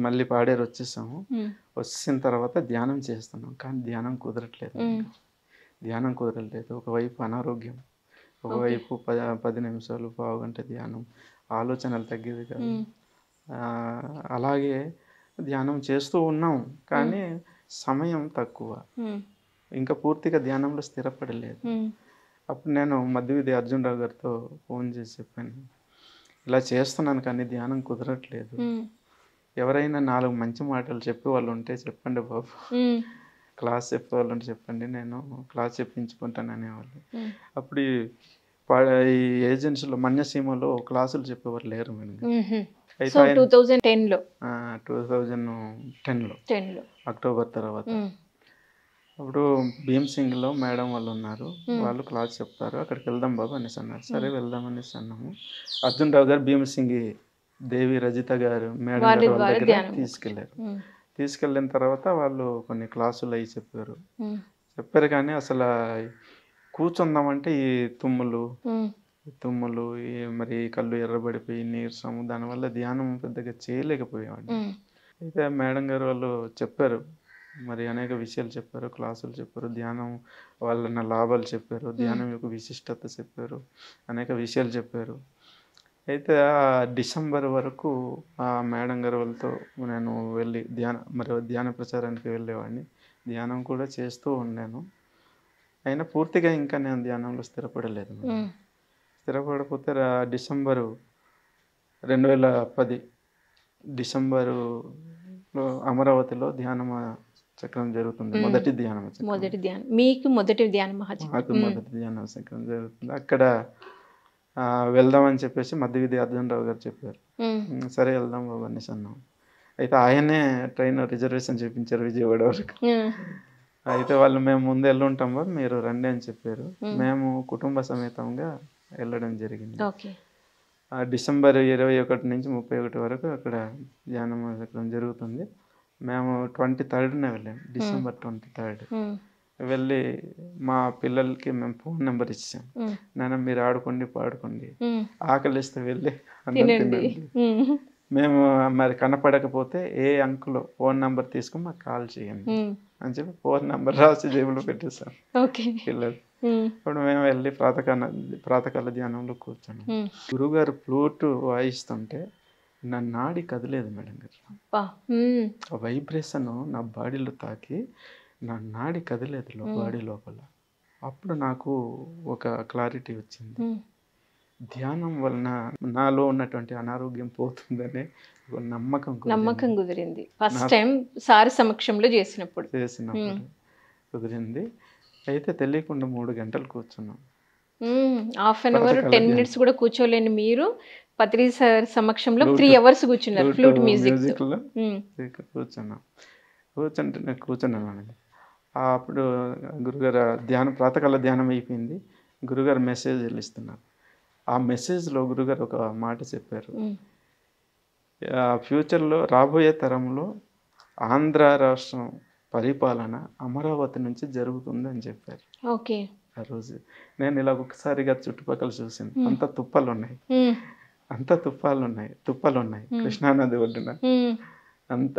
మళ్ళీ పాడేరు వచ్చేసాము. వచ్చిన తర్వాత ధ్యానం చేస్తున్నాం, కానీ ధ్యానం కుదరట్లేదు. ఒకవైపు అనారోగ్యం, ఒకవైపు 10 నిమిషాలు పావుగంట ధ్యానం, ఆలోచనలు తగ్గేది కాదు. అలాగే ధ్యానం చేస్తూ ఉన్నాం, కానీ సమయం తక్కువ, ఇంకా పూర్తిగా ధ్యానంలో స్థిరపడలేదు. అప్పుడు నేను మధ్యవిధి అర్జున్ రావు గారితో ఫోన్ చేసి చెప్పాను, ఇలా చేస్తున్నాను కానీ ధ్యానం కుదరట్లేదు, ఎవరైనా 4 మంచి మాటలు చెప్పే వాళ్ళు ఉంటే చెప్పండి బాబు, క్లాస్ చెప్పేవాళ్ళు ఉంటే చెప్పండి, నేను క్లాస్ చెప్పించుకుంటాను అనేవాళ్ళు. అప్పుడు ఈ ఏజెన్సీలో మన్యసీమలో క్లాసులు చెప్పేవారు లేరు మేడం. అయితే 2010లో అక్టోబర్ తర్వాత అప్పుడు భీమ్సింగ్లో మేడం వాళ్ళు ఉన్నారు, వాళ్ళు క్లాస్ చెప్తారు, అక్కడికి వెళ్దాం బాబు అనేసి అన్నారు. సరే వెళ్దాం అనేసి అన్నాము. అర్జున్ రావు గారు భీమ్సింగ్ దేవి రజిత గారు మేడం గారు వాళ్ళ దగ్గర తీసుకెళ్ళిన తర్వాత వాళ్ళు కొన్ని క్లాసులు అవి చెప్పారు. కానీ అసలు కూర్చుందామంటే ఈ తుమ్ములు, తుమ్ములు, మరి కళ్ళు ఎర్రబడిపోయి నీరసము, దానివల్ల ధ్యానం పెద్దగా చేయలేకపోయేవాడిని. అయితే మేడం గారు వాళ్ళు చెప్పారు, మరి అనేక విషయాలు చెప్పారు, క్లాసులు చెప్పారు, ధ్యానం వలన లాభాలు చెప్పారు, ధ్యానం యొక్క విశిష్టత చెప్పారు, అనేక విషయాలు చెప్పారు. అయితే ఆ డిసెంబర్ వరకు ఆ మేడం గారు వాళ్ళతో నేను వెళ్ళి ధ్యాన ప్రచారానికి వెళ్ళేవాడిని. ధ్యానం కూడా చేస్తూ ఉన్నాను. అయినా పూర్తిగా ఇంకా నేను ధ్యానంలో స్థిరపడలేదు మేడం. స్థిరపడకపోతే డిసెంబరు 2010 డిసెంబరులో అమరావతిలో ధ్యాన చక్రం జరుగుతుంది. మొదటి ధ్యానం చక్రం. మొదటి ధ్యానం మీకు మొదటి ధ్యాన మహాచక్రం. మాకు మొదటి ధ్యాన చక్రం జరుగుతుంది. అక్కడ వెళ్దామని చెప్పేసి మధ్య విద్యార్థి రావు గారు చెప్పారు. సరే వెళ్దాం బాబు అనేసి అన్నాం. అయితే ఆయనే ట్రైన్ రిజర్వేషన్ చేయించారు విజయవాడ వరకు. అయితే వాళ్ళు మేము ముందు వెళ్ళి ఉంటాం బాబు, మీరు రండి అని చెప్పారు. మేము కుటుంబ సమేతంగా వెళ్ళడం జరిగింది. డిసెంబర్ 21 నుంచి 31 వరకు అక్కడ ధ్యానం చక్రం జరుగుతుంది. మేము 23rd వెళ్ళాము, డిసెంబర్ 23rd వెళ్ళి మా పిల్లలకి మేము ఫోన్ నెంబర్ ఇచ్చాం. నాన్న మీరు ఆడుకోండి, పాడుకోండి, ఆకలిస్తే వెళ్ళి అన్నం తినండి. మేము మరి కనపడకపోతే ఏ అంకులో ఫోన్ నెంబర్ తీసుకుని మాకు కాల్ చేయండి అని చెప్పి ఫోన్ నెంబర్ రాసి జేబులో పెట్టేస్తాం పిల్లలు. ఇప్పుడు మేము వెళ్ళి ప్రాతకాల ధ్యానంలో కూర్చున్నాం. గురువుగారు ఫ్లూట్ వాయిస్తుంటే నా నాడి కదిలేదు మేడం గారు. ఆ వైబ్రేషన్ నా బాడీలో తాకి నా నాడి కదిలేదు బాడీ లోపల. అప్పుడు నాకు ఒక క్లారిటీ వచ్చింది. ధ్యానం వలన నాలో ఉన్నటువంటి అనారోగ్యం పోతుందనే ఒక నమ్మకం కుదిరింది. ఫస్ట్ టైం సార్ సమక్షంలో చేసినప్పుడు కుదిరింది. అయితే తెలియకుండా 3 గంటలు కూర్చున్నాం. హాఫ్ అన్ అవర్ 10 minutes కూడా కూర్చోలేని మీరు పత్రి సార్ సమక్షంలో 3 hours కూర్చున్నారు ఫ్లూట్ మ్యూజిక్ లో. కూర్చున్నాను. అప్పుడు గురుగారు ప్రాతకాల ధ్యానం అయిపోయింది. గురుగారు మెసేజ్ ఇస్తున్నారు. ఆ మెసేజ్లో గురుగారు ఒక మాట చెప్పారు. ఫ్యూచర్లో రాబోయే తరంలో ఆంధ్ర రాష్ట్రం పరిపాలన అమరావతి నుంచి జరుగుతుంది అని చెప్పారు. ఓకే. ఆ రోజు నేను ఇలా ఒకసారిగా చుట్టుపక్కల చూసాను. అంత తుప్పలు ఉన్నాయి కృష్ణానది ఒడ్డున.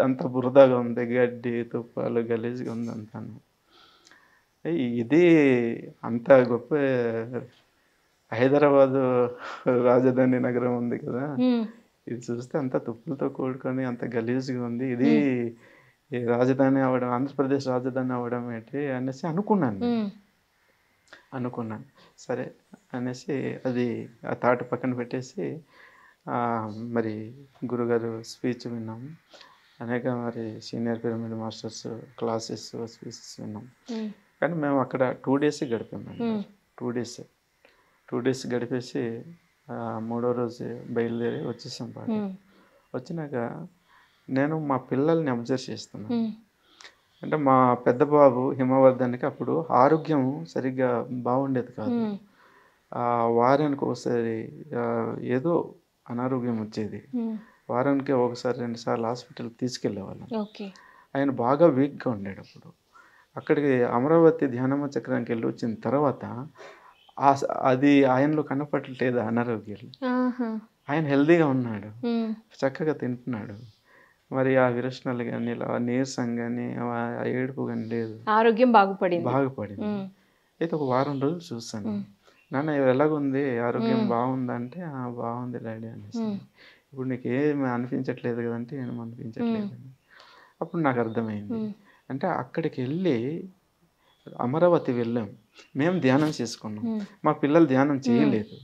అంత బురదగా ఉంది, గడ్డి తుప్పలు గలీజ్గా ఉంది అంతాను. ఇది అంత గొప్ప హైదరాబాదు రాజధాని నగరం ఉంది కదా, ఇది చూస్తే అంత తుప్పులతో కూడుకొని అంత గలీజ్గా ఉంది. ఇది రాజధాని అవ్వడం, ఆంధ్రప్రదేశ్ రాజధాని అవ్వడం ఏంటి అనేసి అనుకున్నాను. సరే అనేసి అది ఆ తాటు పక్కన పెట్టేసి మరి గురుగారు స్పీచ్ విన్నాము. అనేక మరి senior pyramid masters classes speeches విన్నాం. కానీ మేము అక్కడ 2 days గడిపాము. 2 days గడిపేసి 3వ రోజు బయలుదేరి వచ్చేసాం. వచ్చినాక నేను మా పిల్లల్ని అబ్జర్వ్ చేస్తున్నాను. అంటే మా పెద్ద బాబు హిమవర్ధన్కి అప్పుడు ఆరోగ్యం సరిగ్గా బాగుండేది కాదు. వారానికి ఒకసారి ఏదో అనారోగ్యం వచ్చేది. వారానికి ఒకసారి 2 సార్లు హాస్పిటల్కి తీసుకెళ్ళేవాళ్ళం. ఆయన బాగా వీక్గా ఉండేటప్పుడు అక్కడికి అమరావతి ధ్యానమ చక్రానికి వెళ్ళి వచ్చిన తర్వాత అది ఆయనలో కనపడలేదు అనారోగ్యాలు. ఆయన హెల్దీగా ఉన్నాడు, చక్కగా తింటున్నాడు. మరి ఆ విరచనలు కానీ నీరసం కానీ ఆ ఏడుపు కానీ లేదు, ఆరోగ్యం బాగుపడింది. అయితే ఒక వారం రోజులు చూస్తాను. నాన్న ఎలాగుంది, ఆరోగ్యం బాగుందంటే బాగుంది డాడీ అనేసి. ఇప్పుడు నీకు ఏమి అనిపించట్లేదు కదంటే ఏం అనిపించట్లేదు. అప్పుడు నాకు అర్థమైంది. అంటే అక్కడికి వెళ్ళి అమరావతి వెళ్ళాం, మేము ధ్యానం చేసుకున్నాం, మా పిల్లలు ధ్యానం చేయలేదు.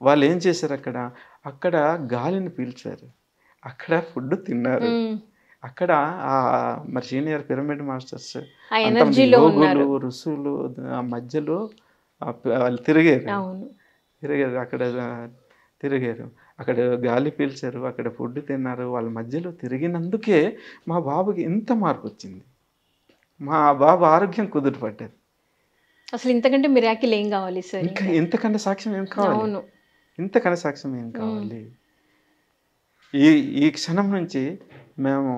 వాళ్ళు ఏం చేశారు, అక్కడ గాలిని పీల్చారు, అక్కడ ఫుడ్ తిన్నారు, అక్కడ మరి సీనియర్ పిరమిడ్ మాస్టర్స్ యోగులు ఋషులు మధ్యలో వాళ్ళు తిరిగారు, అక్కడ గాలి పీల్చారు, అక్కడ ఫుడ్ తిన్నారు. వాళ్ళ మధ్యలో తిరిగినందుకే మా బాబుకి ఇంత మార్పు వచ్చింది. మా బాబు ఆరోగ్యం కుదుటపడ్డది. అసలు ఇంతకంటే మిరాకిల్ ఏం కావాలి సార్? ఇంకా ఇంతకంటే సాక్ష్యం ఏం కావాలి? ఇంతకంటే సాక్ష్యం ఏం కావాలి? ఈ క్షణం నుంచి మేము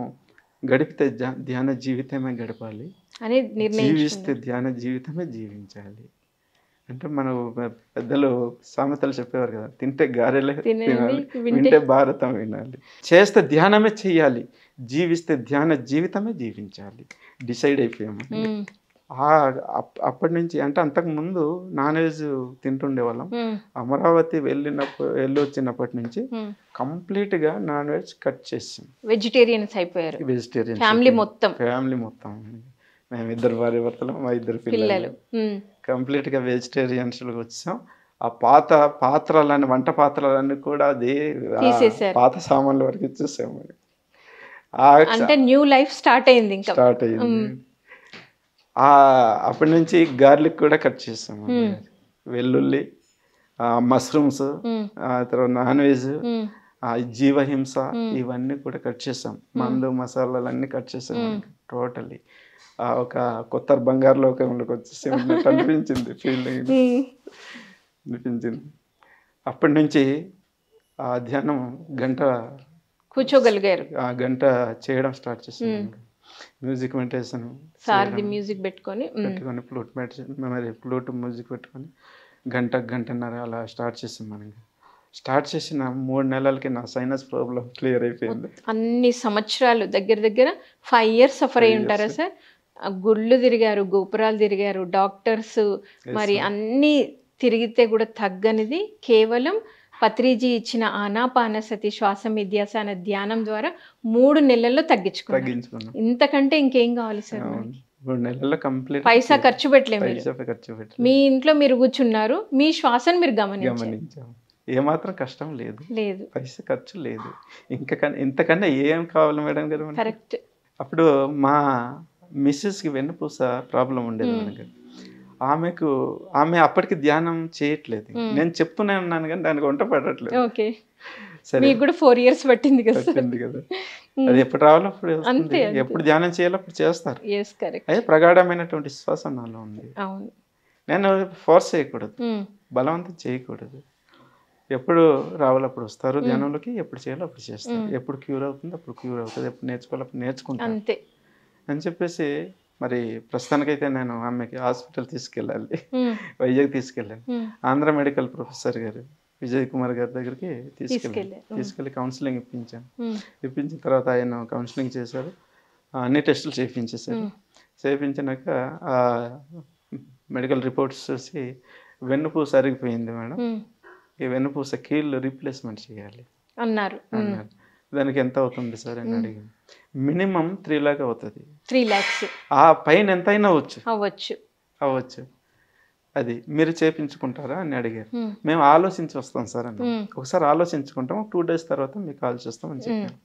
గడిపితే ధ్యాన జీవితమే గడపాలి, జీవిస్తే ధ్యాన జీవితమే జీవించాలి అంటే మనం పెద్దలు సామెతలు చెప్పేవారు కదా, తింటే గారెలే తినండి, తినాలి, వింటే వింటే భారతం వినాలి. చేస్తే ధ్యానమే చెయ్యాలి, జీవిస్తే ధ్యాన జీవితమే జీవించాలి. డిసైడ్ అయిపోయాము. ఉమ్, అప్పటి నుంచి అంటే అంతకు ముందు నాన్ వెజ్ తింటుండేవాళ్ళం. ఉమ్, అమరావతి వెళ్ళి వచ్చినప్పటి నుంచి ఉమ్. కంప్లీట్గా నాన్ వెజ్ కట్ చేసాం. వెజిటేరియన్స్ అయిపోయారు వెజిటేరియన్ ఫ్యామిలీ మొత్తం, ఫ్యామిలీ మొత్తం. మేము 2 భార్య భర్తలు, మా 2 పిల్లలు పిల్లలు. ఉమ్, కంప్లీట్గా వెజిటేరియన్స్లోకి వచ్చాం. ఆ పాత పాత్రలన్నీ, వంట పాత్రలన్నీ కూడా అది తీసేశారు. పాత సామాన్ల వరకు ఇచ్చేసాము. అంటే న్యూ లైఫ్ స్టార్ట్ అయింది ఇంకా. స్టార్ట్ అయ్యింది. అప్పటి నుంచి గార్లిక్ కూడా కట్ చేసాము. వెల్లుల్లి, మష్రూమ్స్, తర్వాత నాన్ వెజ్, జీవహింస, ఇవన్నీ కూడా కట్ చేసాం. మందు మసాలాలన్నీ కట్ చేసాం టోటలీ. ఒక కొత్త బంగారు లోకంలోకి వచ్చేసి అనిపించింది, ఫీలింగ్ అనిపించింది. అప్పటి నుంచి ఆ ధ్యానం గంట కూర్చోగలిగారు, గంట చేయడం స్టార్ట్ చేసాను. మ్యూజిక్ మెడిటేషన్, సార్ది మ్యూజిక్ పెట్టుకొని ఫ్లూట్ మెడిటేషన్, మరి ఫ్లూట్ మ్యూజిక్ పెట్టుకొని గంటన్నర అలా స్టార్ట్ చేసాం. మనం స్టార్ట్ చేసిన 3 నెలలకి నా సైనస్ ప్రాబ్లం క్లియర్ అయిపోయింది. అన్ని సంవత్సరాలు దగ్గర దగ్గర 5 years సఫర్ అయి ఉంటారా సార్? గుళ్ళు తిరిగారు, గోపురాలు తిరిగారు, డాక్టర్స్, మరి అన్నీ తిరిగితే కూడా తగ్గనిది కేవలం పత్రిజీ ఇచ్చిన ఆనాపానసతి శ్వాస మిథ్యాసన ధ్యానం ద్వారా 3 నెలల్లో తగ్గించుకున్నాం. ఇంతకంటే ఇంకేం కావాలి సార్? 3 నెలల్లో కంప్లీట్ పైసా ఖర్చు పెట్టలేము. మీ ఇంట్లో మీరు కూర్చున్నారు, మీ శ్వాసను మీరు గమనించాము. ఏమాత్రం కష్టం లేదు, పైసా ఖర్చు లేదు. ఇంతకన్నా ఏం కావాలి మేడం గారు? కరెక్ట్. అప్పుడు మా మిస్సెస్కి వెన్నుపూస ప్రాబ్లం ఉండేది మేడం గారు. ఆమె అప్పటికి ధ్యానం చేయట్లేదు. నేను చెప్తూనే ఉన్నాను కానీ దానికి వంట పడట్లేదు. ఓకే, మీకు కూడా 4 years పట్టింది కదా. అది ఎప్పుడు రావాలో అప్పుడు వస్తుంది, ఎప్పుడు ధ్యానం చేయాలో అప్పుడు చేస్తారు. అదే ప్రగాఢమైనటువంటి విశ్వాసం నాలో ఉంది. నేను ఫోర్స్ చేయకూడదు, బలవంతం చేయకూడదు. ఎప్పుడు రావాలో అప్పుడు వస్తారు ధ్యానంలోకి, ఎప్పుడు చేయాలో అప్పుడు చేస్తారు. ఎప్పుడు క్యూర్ అవుతుంది అప్పుడు క్యూర్ అవుతుంది, ఎప్పుడు నేర్చుకోవాలో అప్పుడు నేర్చుకుంటాను అంతే అని చెప్పేసి. మరి ప్రస్తుతానికైతే నేను ఆమెకి హాస్పిటల్ తీసుకెళ్ళాలి, వైజాగ్ తీసుకెళ్ళాను. ఆంధ్ర మెడికల్ ప్రొఫెసర్ గారు విజయ్ కుమార్ గారి దగ్గరికి తీసుకెళ్ళి కౌన్సిలింగ్ ఇప్పించాను. ఇప్పించిన తర్వాత ఆయన కౌన్సిలింగ్ చేశారు, అన్ని టెస్టులు చేయించేశారు. చేయించినాక మెడికల్ రిపోర్ట్స్ చూసి వెన్నుపూస అరిగిపోయింది మేడం, ఈ వెన్నుపూస కీళ్ళు రీప్లేస్మెంట్ చేయాలి అన్నారు. దానికి ఎంత అవుతుంది సార్ అని అడిగాను. మినిమం 3 lakhs అవుతుంది. 3 lakhs ఆ పైన ఎంతైనా అవ్వచ్చు. అది మీరు చేయించుకుంటారా అని అడిగారు. మేము ఆలోచించి వస్తాం సార్ అన్న. ఒకసారి ఆలోచించుకుంటాం, 2 days తర్వాత మీకు కాల్ చేస్తాం అని చెప్పాను.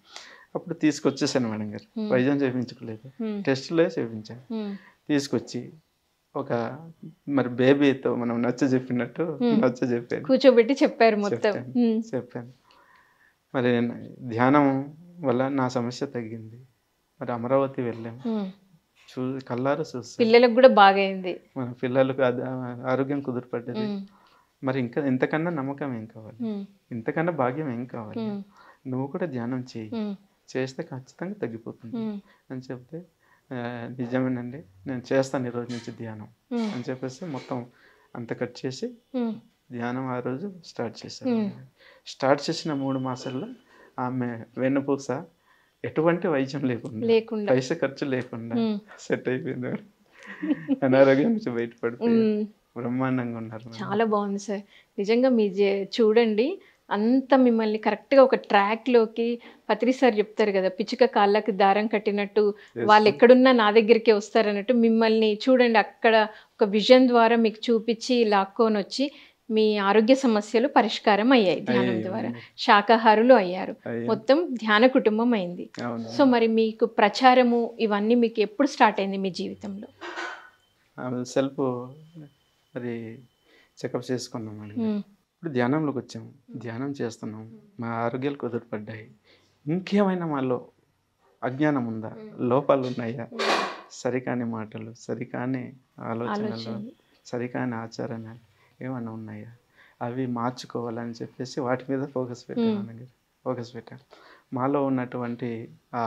అప్పుడు తీసుకొచ్చేసాను మేడం గారు. వైద్యం చేయించుకోలేదు, టెస్టులే చేయించాను. తీసుకొచ్చి ఒక మరి బేబీతో మనం చెప్పినట్టు చెప్పాను, కూర్చోబెట్టి చెప్పారు మొత్తం. చెప్పాను. మరి ధ్యానం వల్ల నా సమస్య తగ్గింది. మరి అమరావతి వెళ్ళాము, కల్లారా చూస్తాం. పిల్లలకు కూడా బాగైంది, మన పిల్లలకు ఆరోగ్యం కుదురుపడ్డది. మరి ఇంకా ఇంతకన్నా నమ్మకం ఏం కావాలి, ఇంతకన్నా భాగ్యం ఏం కావాలి? నువ్వు కూడా ధ్యానం చేస్తే ఖచ్చితంగా తగ్గిపోతుంది అని చెప్తే, నిజమేనండి నేను చేస్తాను ఈ రోజు నుంచి ధ్యానం అని చెప్పేసి మొత్తం అంత కట్ చేసి ధ్యానం ఆ రోజు స్టార్ట్ చేశాను. స్టార్ట్ చేసిన 3 మాసాల్లో ఆమె వెన్నుపూస ఎటువంటి వైద్యం లేకుండా పైసా ఖర్చు లేకుండా సెట్ అయిపోయింది. అనారోగ్యం నుంచి బయటపడిపోయి బ్రహ్మాండంగా ఉన్నారు. చాలా బాగుంది సార్ నిజంగా. మీ చూడండి అంత మిమ్మల్ని కరెక్ట్గా ఒక ట్రాక్లోకి, పత్రి సార్ చెప్తారు కదా పిచ్చుక కాళ్ళకి దారం కట్టినట్టు, వాళ్ళు ఎక్కడున్నా నా దగ్గరికే వస్తారన్నట్టు మిమ్మల్ని చూడండి అక్కడ ఒక విజన్ ద్వారా మీకు చూపించి లాక్కొని వచ్చి మీ ఆరోగ్య సమస్యలు పరిష్కారం అయ్యాయి ధ్యానం ద్వారా, శాకాహారులు అయ్యారు, మొత్తం ధ్యాన కుటుంబం అయింది. సో మరి మీకు ప్రచారము ఇవన్నీ మీకు ఎప్పుడు స్టార్ట్ అయింది మీ జీవితంలో? సెల్ఫ్ మరి చెకప్ చేసుకున్నాం, ఇప్పుడు ధ్యానంలోకి వచ్చాము, ధ్యానం చేస్తున్నాం, మా ఆరోగ్యాలు కుదురుపడ్డాయి. ఇంకేమైనా మాలో అజ్ఞానం ఉందా, లోపాలు ఉన్నాయా, సరికాని మాటలు, సరికాని ఆలోచనలు, సరికాని ఆచరణలు ఏమైనా ఉన్నాయా, అవి మార్చుకోవాలని చెప్పేసి వాటి మీద ఫోకస్ పెట్టాను. మాలో ఉన్నటువంటి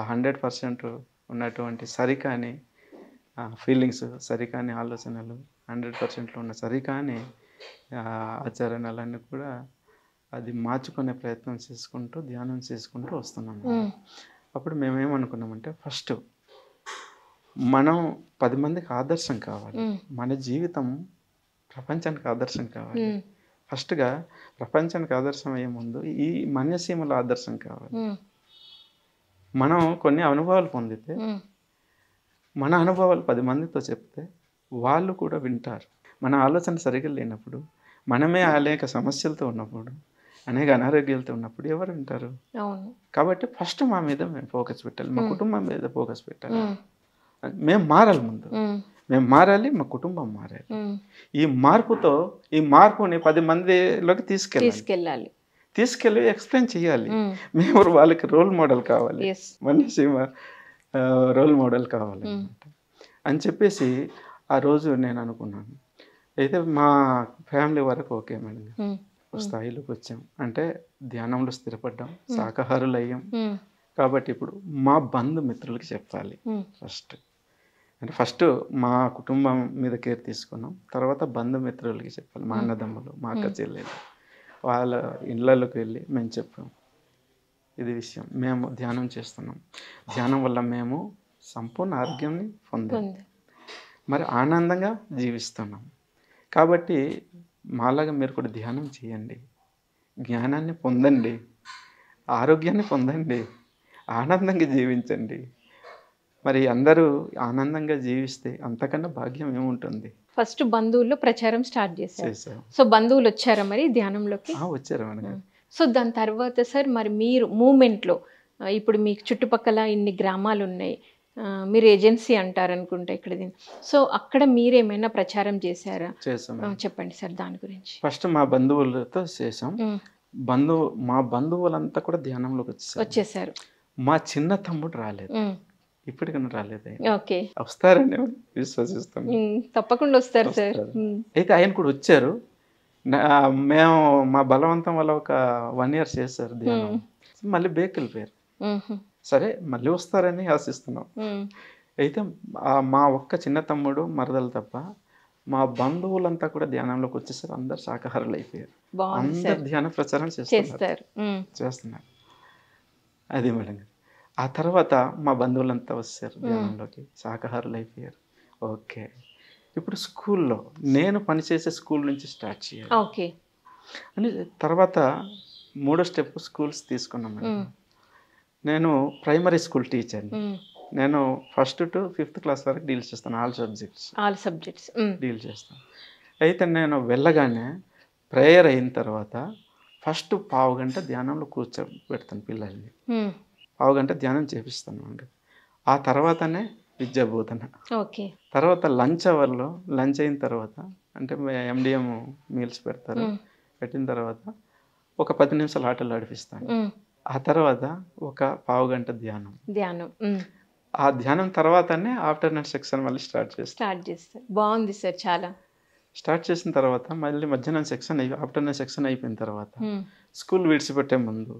100% ఉన్నటువంటి సరికాని ఫీలింగ్స్, సరికాని ఆలోచనలు, 100%లో ఉన్న సరికాని ఆచరణలన్నీ కూడా అది మార్చుకునే ప్రయత్నం చేసుకుంటూ ధ్యానం చేసుకుంటూ వస్తున్నాం. అప్పుడు మేమేమనుకున్నామంటే ఫస్ట్ మనం 10 మందికి ఆదర్శం కావాలి. మన జీవితం ప్రపంచానికి ఆదర్శం కావాలి. ఫస్ట్గా ప్రపంచానికి ఆదర్శం అయ్యే ముందు ఈ మన్యసీమలో ఆదర్శం కావాలి. మనం కొన్ని అనుభవాలు పొందితే మన అనుభవాలు 10 మందితో చెప్తే వాళ్ళు కూడా వింటారు. మన ఆలోచన సరిగ్గా లేనప్పుడు, మనమే అనేక సమస్యలతో ఉన్నప్పుడు, అనేక అనారోగ్యాలతో ఉన్నప్పుడు ఎవరు వింటారు? కాబట్టి ఫస్ట్ మా మీద మేము ఫోకస్ పెట్టాలి, మా కుటుంబం మీద ఫోకస్ పెట్టాలి. మేము మారాలి ముందు, మేము మారాలి, మా కుటుంబం మారాలి. ఈ మార్పుని 10 మందిలోకి తీసుకెళ్ళి ఎక్స్ప్లెయిన్ చేయాలి. మేము వాళ్ళకి రోల్ మోడల్ కావాలి, మనిషి రోల్ మోడల్ కావాలి అని చెప్పేసి ఆ రోజు నేను అనుకున్నాను. అయితే మా ఫ్యామిలీ వరకు ఓకే మేడం, స్థాయిలోకి వచ్చాం అంటే ధ్యానంలో స్థిరపడ్డాం, శాకాహారులు అయ్యాం. కాబట్టి ఇప్పుడు మా బంధుమిత్రులకి చెప్పాలి. ఫస్ట్ మా కుటుంబం మీద కేర్ తీసుకున్నాం, తర్వాత బంధుమిత్రులకి చెప్పాలి. మా అన్నదమ్ములు, మా అక్క చెల్లెలు, వాళ్ళ ఇళ్ళలోకి వెళ్ళి మేము చెప్పాం ఇది విషయం, మేము ధ్యానం చేస్తున్నాం, ధ్యానం వల్ల మేము సంపూర్ణ ఆరోగ్యాన్ని పొందాం, మరి ఆనందంగా జీవిస్తున్నాం. కాబట్టి మాలాగా మీరు కూడా ధ్యానం చేయండి, జ్ఞానాన్ని పొందండి, ఆరోగ్యాన్ని పొందండి, ఆనందంగా జీవించండి. మరి అందరూ ఆనందంగా జీవిస్తే అంతకన్నా భాగ్యం ఏముంటుంది? ఫస్ట్ బంధువుల్లో ప్రచారం స్టార్ట్ చేశారు. సో బంధువులు వచ్చారా మరి ధ్యానంలోకి? వచ్చారు మేడం. సో దాని తర్వాత సార్ మరి మీరు మూమెంట్లో ఇప్పుడు మీకు చుట్టుపక్కల ఇన్ని గ్రామాలు ఉన్నాయి, మీరు ఏజెన్సీ అంటారనుకుంటా ఇక్కడ. సో అక్కడ మీరేమైనా ప్రచారం చేశారా? చేసాం. చెప్పండి సార్ దాని గురించి. ఫస్ట్ మా బంధువులతో చేసాం. మా బంధువులంతా కూడా ధ్యానంలోకి వచ్చేసారు. మా చిన్న తమ్ముడు రాలేదు, ఇప్పటికన్నా రాలేదు. ఓకే, వస్తారని విశ్వసిస్తాం. తప్పకుండా వస్తారు సార్. అయితే ఆయన కూడా వచ్చారు. మేము మా బలవంతం వల్ల ఒక 1 year చేశారు ధ్యానం, మళ్ళీ బేక్ వెళ్ళిపోయారు. సరే మళ్ళీ వస్తారని ఆశిస్తున్నాం. అయితే మా ఒక్క చిన్న తమ్ముడు మరదలు తప్ప మా బంధువులంతా కూడా ధ్యానంలోకి వచ్చేసారు. అందరు శాకాహారులు అయిపోయారు, అందరు ధ్యాన ప్రచారం చేస్తున్నారు. అది మేడం. ఆ తర్వాత మా బంధువులంతా వచ్చారు ధ్యానంలోకి, శాకాహారులు అయిపోయారు. ఓకే, ఇప్పుడు స్కూల్లో నేను పనిచేసే స్కూల్ నుంచి స్టార్ట్ చేయాలి. ఓకే అని తర్వాత 3వ స్టెప్ స్కూల్స్ తీసుకున్నాం. నేను ప్రైమరీ స్కూల్ టీచర్ని. నేను 1st to 5th class వరకు డీల్ చేస్తాను, ఆల్ సబ్జెక్ట్స్ డీల్ చేస్తాను. అయితే నేను వెళ్ళగానే ప్రేయర్ అయిన తర్వాత ఫస్ట్ 1/2 గంట ధ్యానంలో కూర్చోబెడతాను పిల్లల్ని, 1/2 గంట ధ్యానం చేపిస్తాను అండి. ఆ తర్వాతనే విద్యాబోధన. ఓకే, తర్వాత లంచ్ అవర్లో లంచ్ అయిన తర్వాత అంటే MDM మీల్స్ పెడతారు, పెట్టిన తర్వాత ఒక 10 నిమిషాలు ఆటలు ఆడిపిస్తాను. ఆ తర్వాత ఒక 1/2 గంట ధ్యానం. ఆ ధ్యానం తర్వాతనే ఆఫ్టర్నూన్ సెక్షన్ మళ్ళీ స్టార్ట్ చేస్తారు. బాగుంది సార్, చాలా. స్టార్ట్ చేసిన తర్వాత మళ్ళీ మధ్యాహ్నం సెక్షన్ ఆఫ్టర్నూన్ సెక్షన్ అయిపోయిన తర్వాత స్కూల్ విడిచిపెట్టే ముందు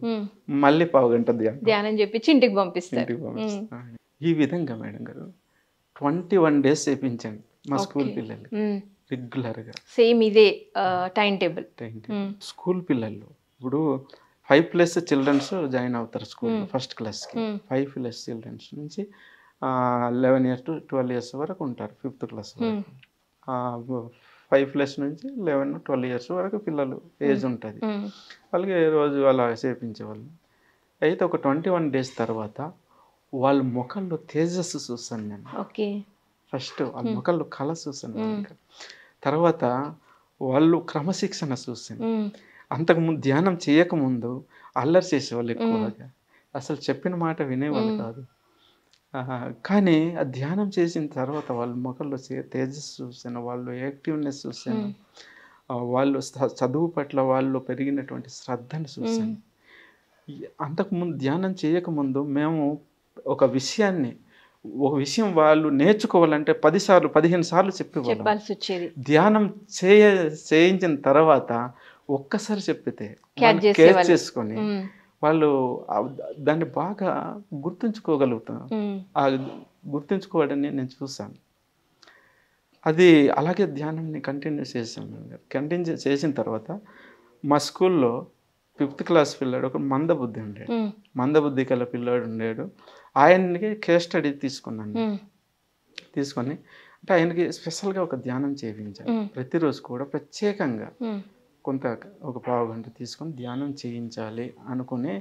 మళ్ళీ 1/2 గంట ధ్యానం చెప్పించి ఇంటికి పంపిస్తారు. ఈ విధంగా మేడం గారు 21 days చేయించండి మా స్కూల్ పిల్లలు రెగ్యులర్గా. సేమ్ ఇదే టైం టేబుల్. స్కూల్ పిల్లలు ఇప్పుడు 5+ childrens జాయిన్ అవుతారు స్కూల్ ఫస్ట్ క్లాస్కి. 5+ childrens నుంచి 11 years to 12 years వరకు ఉంటారు 5th class వరకు. 5+ నుంచి 11, 12 years వరకు పిల్లలు ఏజ్ ఉంటుంది వాళ్ళకి. రోజు అలా చేయించేవాళ్ళు. అయితే ఒక 21 days తర్వాత వాళ్ళ ముఖంలో తేజస్సు చూస్తాను నేను. ఓకే, ఫస్ట్ వాళ్ళ ముఖంలో కళ చూస్తాను. తర్వాత వాళ్ళు క్రమశిక్షణ చూస్తాను. అంతకుముందు ధ్యానం చేయకముందు అల్లరి చేసేవాళ్ళు ఎక్కువగా, అసలు చెప్పిన మాట వినేవాళ్ళు కాదు. కానీ ఆ ధ్యానం చేసిన తర్వాత వాళ్ళ ముఖంలో తేజస్సు చూసాను, వాళ్ళు యాక్టివ్నెస్ చూసాను, వాళ్ళు చదువు పట్ల వాళ్ళు పెరిగినటువంటి శ్రద్ధను చూసాను. అంతకుముందు ధ్యానం చేయకముందు మేము ఒక విషయం వాళ్ళు నేర్చుకోవాలంటే 10 సార్లు 15 సార్లు చెప్పాల్సి వచ్చేది. ధ్యానం చేయించిన తర్వాత ఒక్కసారి చెప్పితే కేర్ చేసుకొని వాళ్ళు దాన్ని బాగా గుర్తుంచుకోగలుగుతారు. ఆ గుర్తుంచుకోవడాన్ని నేను చూశాను. అది అలాగే ధ్యానంని కంటిన్యూ చేసాము. కంటిన్యూ చేసిన తర్వాత మా స్కూల్లో 5th క్లాస్ పిల్లాడు ఒక మందబుద్ధి ఉండేడు. మందబుద్ధి గల పిల్లాడు ఉండేడు. ఆయనకి కేస్ స్టడీ తీసుకున్నాను. తీసుకొని అంటే ఆయనకి స్పెషల్గా ఒక ధ్యానం చేయించాను. ప్రతిరోజు కూడా ప్రత్యేకంగా కొంత ఒక పావు గంట తీసుకొని ధ్యానం చేయించాలి అనుకుని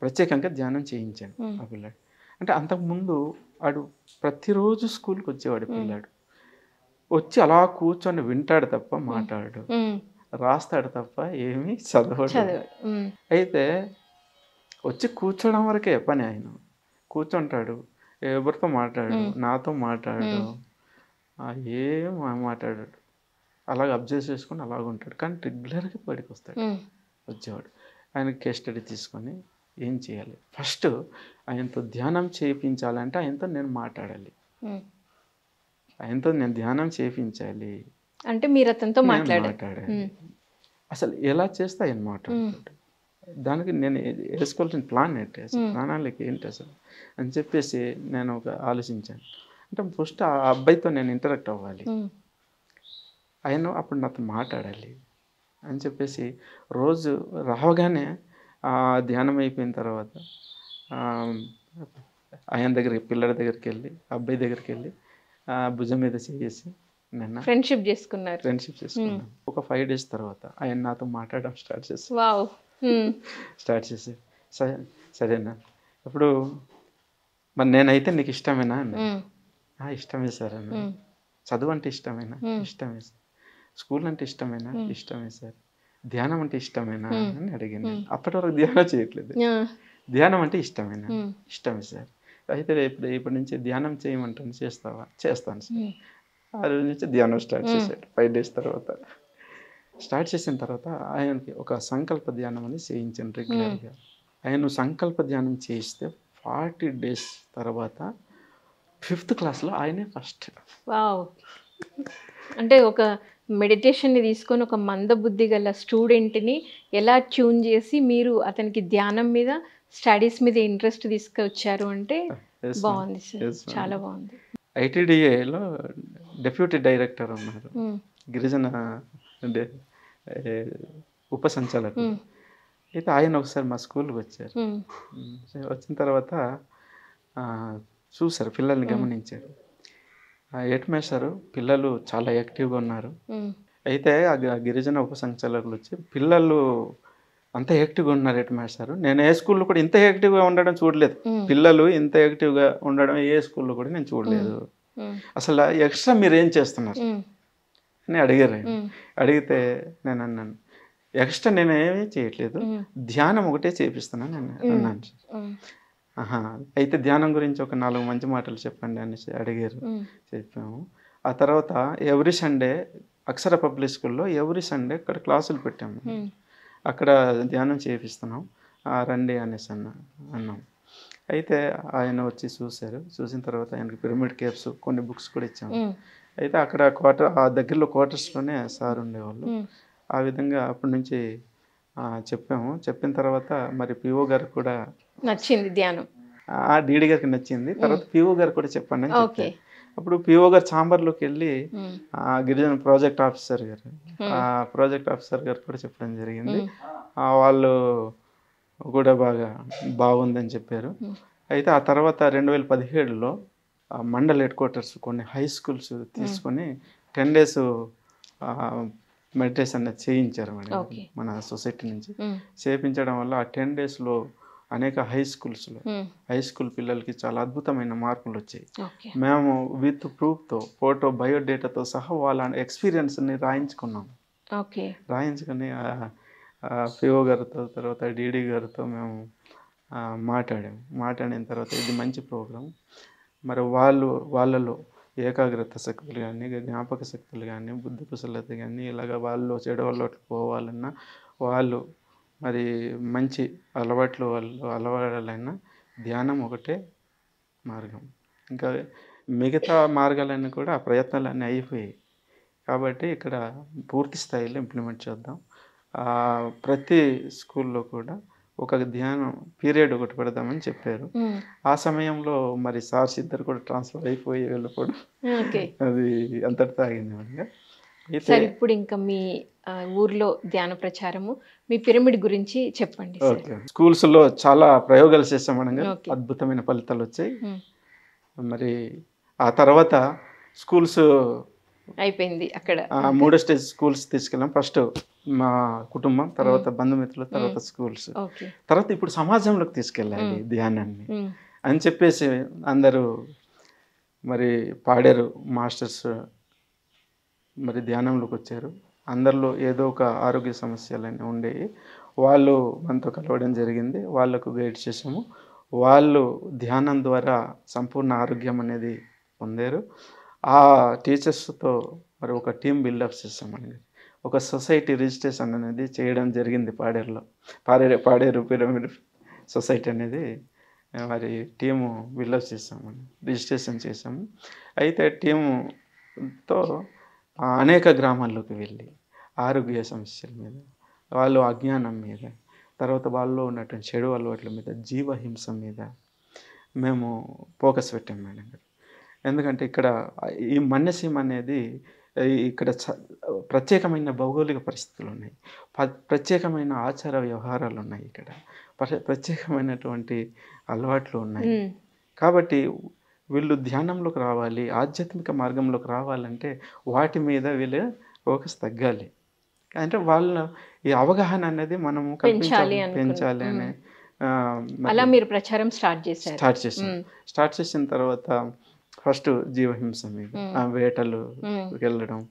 ప్రత్యేకంగా ధ్యానం చేయించాను ఆ పిల్లాడు. అంటే అంతకుముందు వాడు ప్రతిరోజు స్కూల్కి వచ్చేవాడు పిల్లాడు. వచ్చి అలా కూర్చొని వింటాడు తప్ప మాట్లాడు, రాస్తాడు తప్ప ఏమీ చదవడు. అయితే వచ్చి కూర్చోవడం వరకే పని. ఆయన కూర్చుంటాడు, ఎవరితో మాట్లాడు, నాతో మాట్లాడు, ఏం మాట్లాడాడు. అలాగ అబ్జర్వ్ చేసుకొని అలాగ ఉంటాడు. కానీ రెగ్యులర్గా బయటకు వస్తాడు, వచ్చేవాడు. ఆయన కేస్ స్టడీ తీసుకొని ఏం చేయాలి, ఫస్ట్ ఆయనతో ధ్యానం చేయించాలంటే ఆయనతో నేను మాట్లాడాలి, ఆయనతో నేను ధ్యానం చేయించాలి అంటే మీరు అతనితో మాట్లాడాలి. అసలు ఎలా చేస్తే ఆయన మాట్లాడతాడు, దానికి నేను వేసుకోవాల్సిన ప్లాన్ ఏంటి, అసలు ప్రణాళిక ఏంటి అసలు అని చెప్పేసి నేను ఒక ఆలోచించాను. అంటే ఫస్ట్ ఆ అబ్బాయితో నేను ఇంటరాక్ట్ అవ్వాలి, ఆయన అప్పుడు నాతో మాట్లాడాలి అని చెప్పేసి రోజు రావగానే ధ్యానం అయిపోయిన తర్వాత ఆయన దగ్గరికి, పిల్లల దగ్గరికి వెళ్ళి, అబ్బాయి దగ్గరికి వెళ్ళి భుజం మీద చేసి నేను ఫ్రెండ్షిప్ చేసుకున్నాను. ఒక 5 days తర్వాత ఆయన నాతో మాట్లాడడం స్టార్ట్ చేసి సరేనా ఇప్పుడు మరి నేనైతే నీకు ఇష్టమేనా అన్న. ఇష్టమే సార్ అన్న. చదువు అంటే ఇష్టమేనా? ఇష్టమే సార్. స్కూల్ అంటే ఇష్టమేనా? ఇష్టమే సార్. ధ్యానం అంటే ఇష్టమేనా అని అడిగాను. అప్పటి వరకు ధ్యానం చేయట్లేదు. ధ్యానం అంటే ఇష్టమేనా? ఇష్టమే సార్. అయితే ఇప్పటి నుంచి ధ్యానం చేయమంటాను, చేస్తావా? చేస్తాను సార్. ఆ రోజు నుంచి ధ్యానం స్టార్ట్ చేశాడు. 5 days తర్వాత స్టార్ట్ చేసిన తర్వాత ఆయనకి ఒక సంకల్ప ధ్యానం అని చేయించాను రెగ్యులర్గా. ఆయన సంకల్ప ధ్యానం చేయిస్తే 40 days తర్వాత 5th క్లాస్లో ఆయనే ఫస్ట్. వావ్. అంటే ఒక మెడిటేషన్ని తీసుకొని ఒక మందబుద్ధి గల స్టూడెంట్ని ఎలా ట్యూన్ చేసి మీరు అతనికి ధ్యానం మీద, స్టడీస్ మీద ఇంట్రెస్ట్ తీసుకొచ్చారు అంటే బాగుంది సార్, చాలా బాగుంది. ఐటీడీఏలో డెప్యూటీ డైరెక్టర్ ఉన్నారు, గిరిజన ఉప సంచాలకులు. అయితే ఆయన ఒకసారి మా స్కూల్కి వచ్చారు. వచ్చిన తర్వాత చూశారు, పిల్లల్ని గమనించారు. హెడ్ మాస్టర్ పిల్లలు చాలా యాక్టివ్గా ఉన్నారు. అయితే ఆ గిరిజన ఉప సంచాలకులు వచ్చి పిల్లలు అంత యాక్టివ్గా ఉన్నారు హెడ్ మాస్టర్, నేను ఏ స్కూల్లో కూడా ఇంత యాక్టివ్గా ఉండడం చూడలేదు, పిల్లలు ఇంత యాక్టివ్గా ఉండడం ఏ స్కూల్లో కూడా నేను చూడలేదు, అసలు ఎక్స్ట్రా మీరు ఏం చేస్తున్నారు అని అడిగారు. అడిగితే నేను అన్నాను, ఎక్స్ట్రా నేను ఏమీ చేయట్లేదు, ధ్యానం ఒకటే చేపిస్తున్నాను అన్నాను. అయితే ధ్యానం గురించి ఒక 4 మంచి మాటలు చెప్పండి అని అడిగారు. చెప్పాము. ఆ తర్వాత ఎవ్రీ సండే అక్షర పబ్లిక్ స్కూల్లో ఎవ్రీ సండే ఇక్కడ క్లాసులు పెట్టాము, అక్కడ ధ్యానం చేపిస్తున్నాం, రండి అనేసి అన్నాం. అయితే ఆయన వచ్చి చూశారు. చూసిన తర్వాత ఆయనకి పిరమిడ్ కేవ్స్ కొన్ని బుక్స్ కూడా ఇచ్చాము. అయితే అక్కడ ఆ దగ్గరలో క్వార్టర్స్లోనే సార్ ఉండేవాళ్ళు. ఆ విధంగా అప్పటి నుంచి చెప్పాము. చెప్పిన తర్వాత మరి పిఓ గారికి కూడా నచ్చింది ధ్యానం, డీడీ గారికి నచ్చింది. తర్వాత పిఓ గారు కూడా చెప్పండి అని చెప్పారు. అప్పుడు పిఓ గారు ఛాంబర్లోకి వెళ్ళి గిరిజన ప్రాజెక్ట్ ఆఫీసర్ గారు కూడా చెప్పడం జరిగింది. వాళ్ళు కూడా బాగుందని చెప్పారు. అయితే ఆ తర్వాత 2017లో మండల్ హెడ్ క్వార్టర్స్ కొన్ని హై స్కూల్స్ తీసుకొని 10 days మెడిటేషన్ అనేది చేయించారు మేడం మన సొసైటీ నుంచి. చేయించడం వల్ల ఆ 10 daysలో అనేక హై స్కూల్ పిల్లలకి చాలా అద్భుతమైన మార్పులు వచ్చాయి. మేము విత్ ప్రూఫ్తో, ఫోటో, బయోడేటాతో సహా వాళ్ళ ఎక్స్పీరియన్స్ని రాయించుకున్నాము. రాయించుకొని పిఓ గారితో, తర్వాత డీడీ గారితో మేము మాట్లాడిన తర్వాత ఇది మంచి ప్రోగ్రాం, మరి వాళ్ళలో ఏకాగ్రత శక్తులు కానీ, జ్ఞాపక శక్తులు కానీ, బుద్ధి కుశలత కానీ, ఇలాగ వాళ్ళు చెడు పోవాలన్నా, వాళ్ళు మరి మంచి అలవాట్లు అలవాడాలన్నా ధ్యానం ఒకటే మార్గం. ఇంకా మిగతా మార్గాలన్నీ కూడా ఆ ప్రయత్నాలన్నీ అయిపోయాయి. కాబట్టి ఇక్కడ పూర్తి స్థాయిలో ఇంప్లిమెంట్ చేద్దాం. ప్రతి స్కూల్లో కూడా ఒక ధ్యానం పీరియడ్ ఒకటి పెడదామని చెప్పారు. ఆ సమయంలో మరి సార్స్ ఇద్దరు కూడా ట్రాన్స్ఫర్ అయిపోయి వెళ్ళిపోవడం ఓకే. అది అంతటితో ఆగింది మేడం. అయితే సార్ ఇప్పుడు ఇంకా మీ ఊర్లో ధ్యాన ప్రచారము మీ పిరమిడ్ గురించి చెప్పండి సార్. ఓకే, స్కూల్స్లో చాలా ప్రయోగాలు చేసాం మేడం గారు. ఓకే. అద్భుతమైన ఫలితాలు వచ్చాయి. ఉమ్. మరి ఆ తర్వాత స్కూల్స్ అయిపోయింది అక్కడ. మూడో స్టేజ్ స్కూల్స్ తీసుకెళ్ళాం. ఫస్ట్ మా కుటుంబం, తర్వాత బంధుమిత్రులు, తర్వాత స్కూల్స్, ఓకే. తర్వాత ఇప్పుడు సమాజంలోకి తీసుకెళ్ళాలి ధ్యానాన్ని ఉమ్. అని చెప్పేసి అందరూ మరి పాడారు. మాస్టర్స్ మరి ధ్యానంలోకి వచ్చారు. అందరిలో ఏదో ఒక ఆరోగ్య సమస్యలన్నీ ఉండేవి. వాళ్ళు మనతో కలవడం జరిగింది. వాళ్ళకు గైడ్ చేసాము. వాళ్ళు ధ్యానం ద్వారా సంపూర్ణ ఆరోగ్యం అనేది పొందారు. ఆ టీచర్స్తో మరి ఒక టీం బిల్డప్ చేసామండి. ఒక సొసైటీ రిజిస్ట్రేషన్ అనేది చేయడం జరిగింది పాడేరులో. పాడేరు పిరమిడ్ సొసైటీ అనేది మరి టీము బిల్డప్ చేసామండి, రిజిస్ట్రేషన్ చేసాము. అయితే టీముతో అనేక గ్రామాల్లోకి వెళ్ళి ఆరోగ్య సమస్యల మీద, వాళ్ళు అజ్ఞానం మీద, తర్వాత వాళ్ళలో ఉన్నటువంటి చెడు అలవాట్ల మీద, జీవహింస మీద మేము ఫోకస్ పెట్టాం మేడం గారు. ఎందుకంటే ఇక్కడ ఈ మన్యసీమ అనేది ఇక్కడ ప్రత్యేకమైన భౌగోళిక పరిస్థితులు ఉన్నాయి, ప్రత్యేకమైన ఆచార వ్యవహారాలు ఉన్నాయి, ఇక్కడ ప్రత్యేకమైనటువంటి అలవాట్లు ఉన్నాయి. కాబట్టి వీళ్ళు ధ్యానంలోకి రావాలి, ఆధ్యాత్మిక మార్గంలోకి రావాలంటే వాటి మీద వీళ్ళు ఫోకస్ తగ్గాలి. అంటే వాళ్ళ ఈ అవగాహన అనేది మనము పెంచాలి అనే అలా మీరు ప్రచారం స్టార్ట్ చేశాం. స్టార్ట్ చేసిన తర్వాత ఫస్ట్ జీవహింస మీద, వేటలు వెళ్ళడం,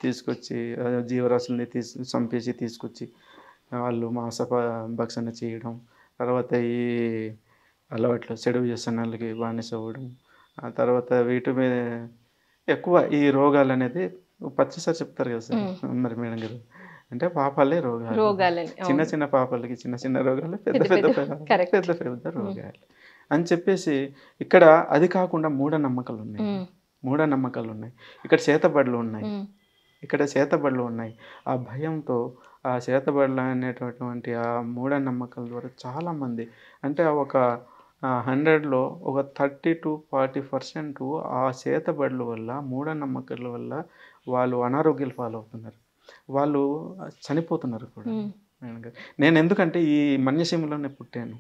తీసుకొచ్చి జీవరాశుల్ని చంపేసి తీసుకొచ్చి వాళ్ళు భక్షణ చేయడం, తర్వాత ఈ అలవాట్లు చెడు వ్యసనాలకి బానిస అవ్వడం, ఆ తర్వాత వీటి మీద ఎక్కువ ఈ రోగాలు అనేది పచ్చిసారి చెప్తారు కదా సార్ మరి మేడం గారు. అంటే పాపాలే రోగాలు, చిన్న చిన్న పాపాలకి చిన్న చిన్న రోగాలు, పెద్ద పెద్ద రోగాలు అని చెప్పేసి ఇక్కడ అది కాకుండా మూఢనమ్మకాలు ఉన్నాయి. ఇక్కడ చేతబడులు ఉన్నాయి. ఆ భయంతో ఆ చేతబడులు అనేటటువంటి ఆ మూఢనమ్మకాల ద్వారా చాలామంది, అంటే ఒక 100లో ఒక 30 to 40% ఆ చేతబడుల వల్ల, మూఢనమ్మకాల వల్ల వాళ్ళు అనారోగ్యాలు పాలవుతున్నారు, వాళ్ళు చనిపోతున్నారు కూడా. నేను ఎందుకంటే ఈ మన్యసీమలోనే పుట్టాను,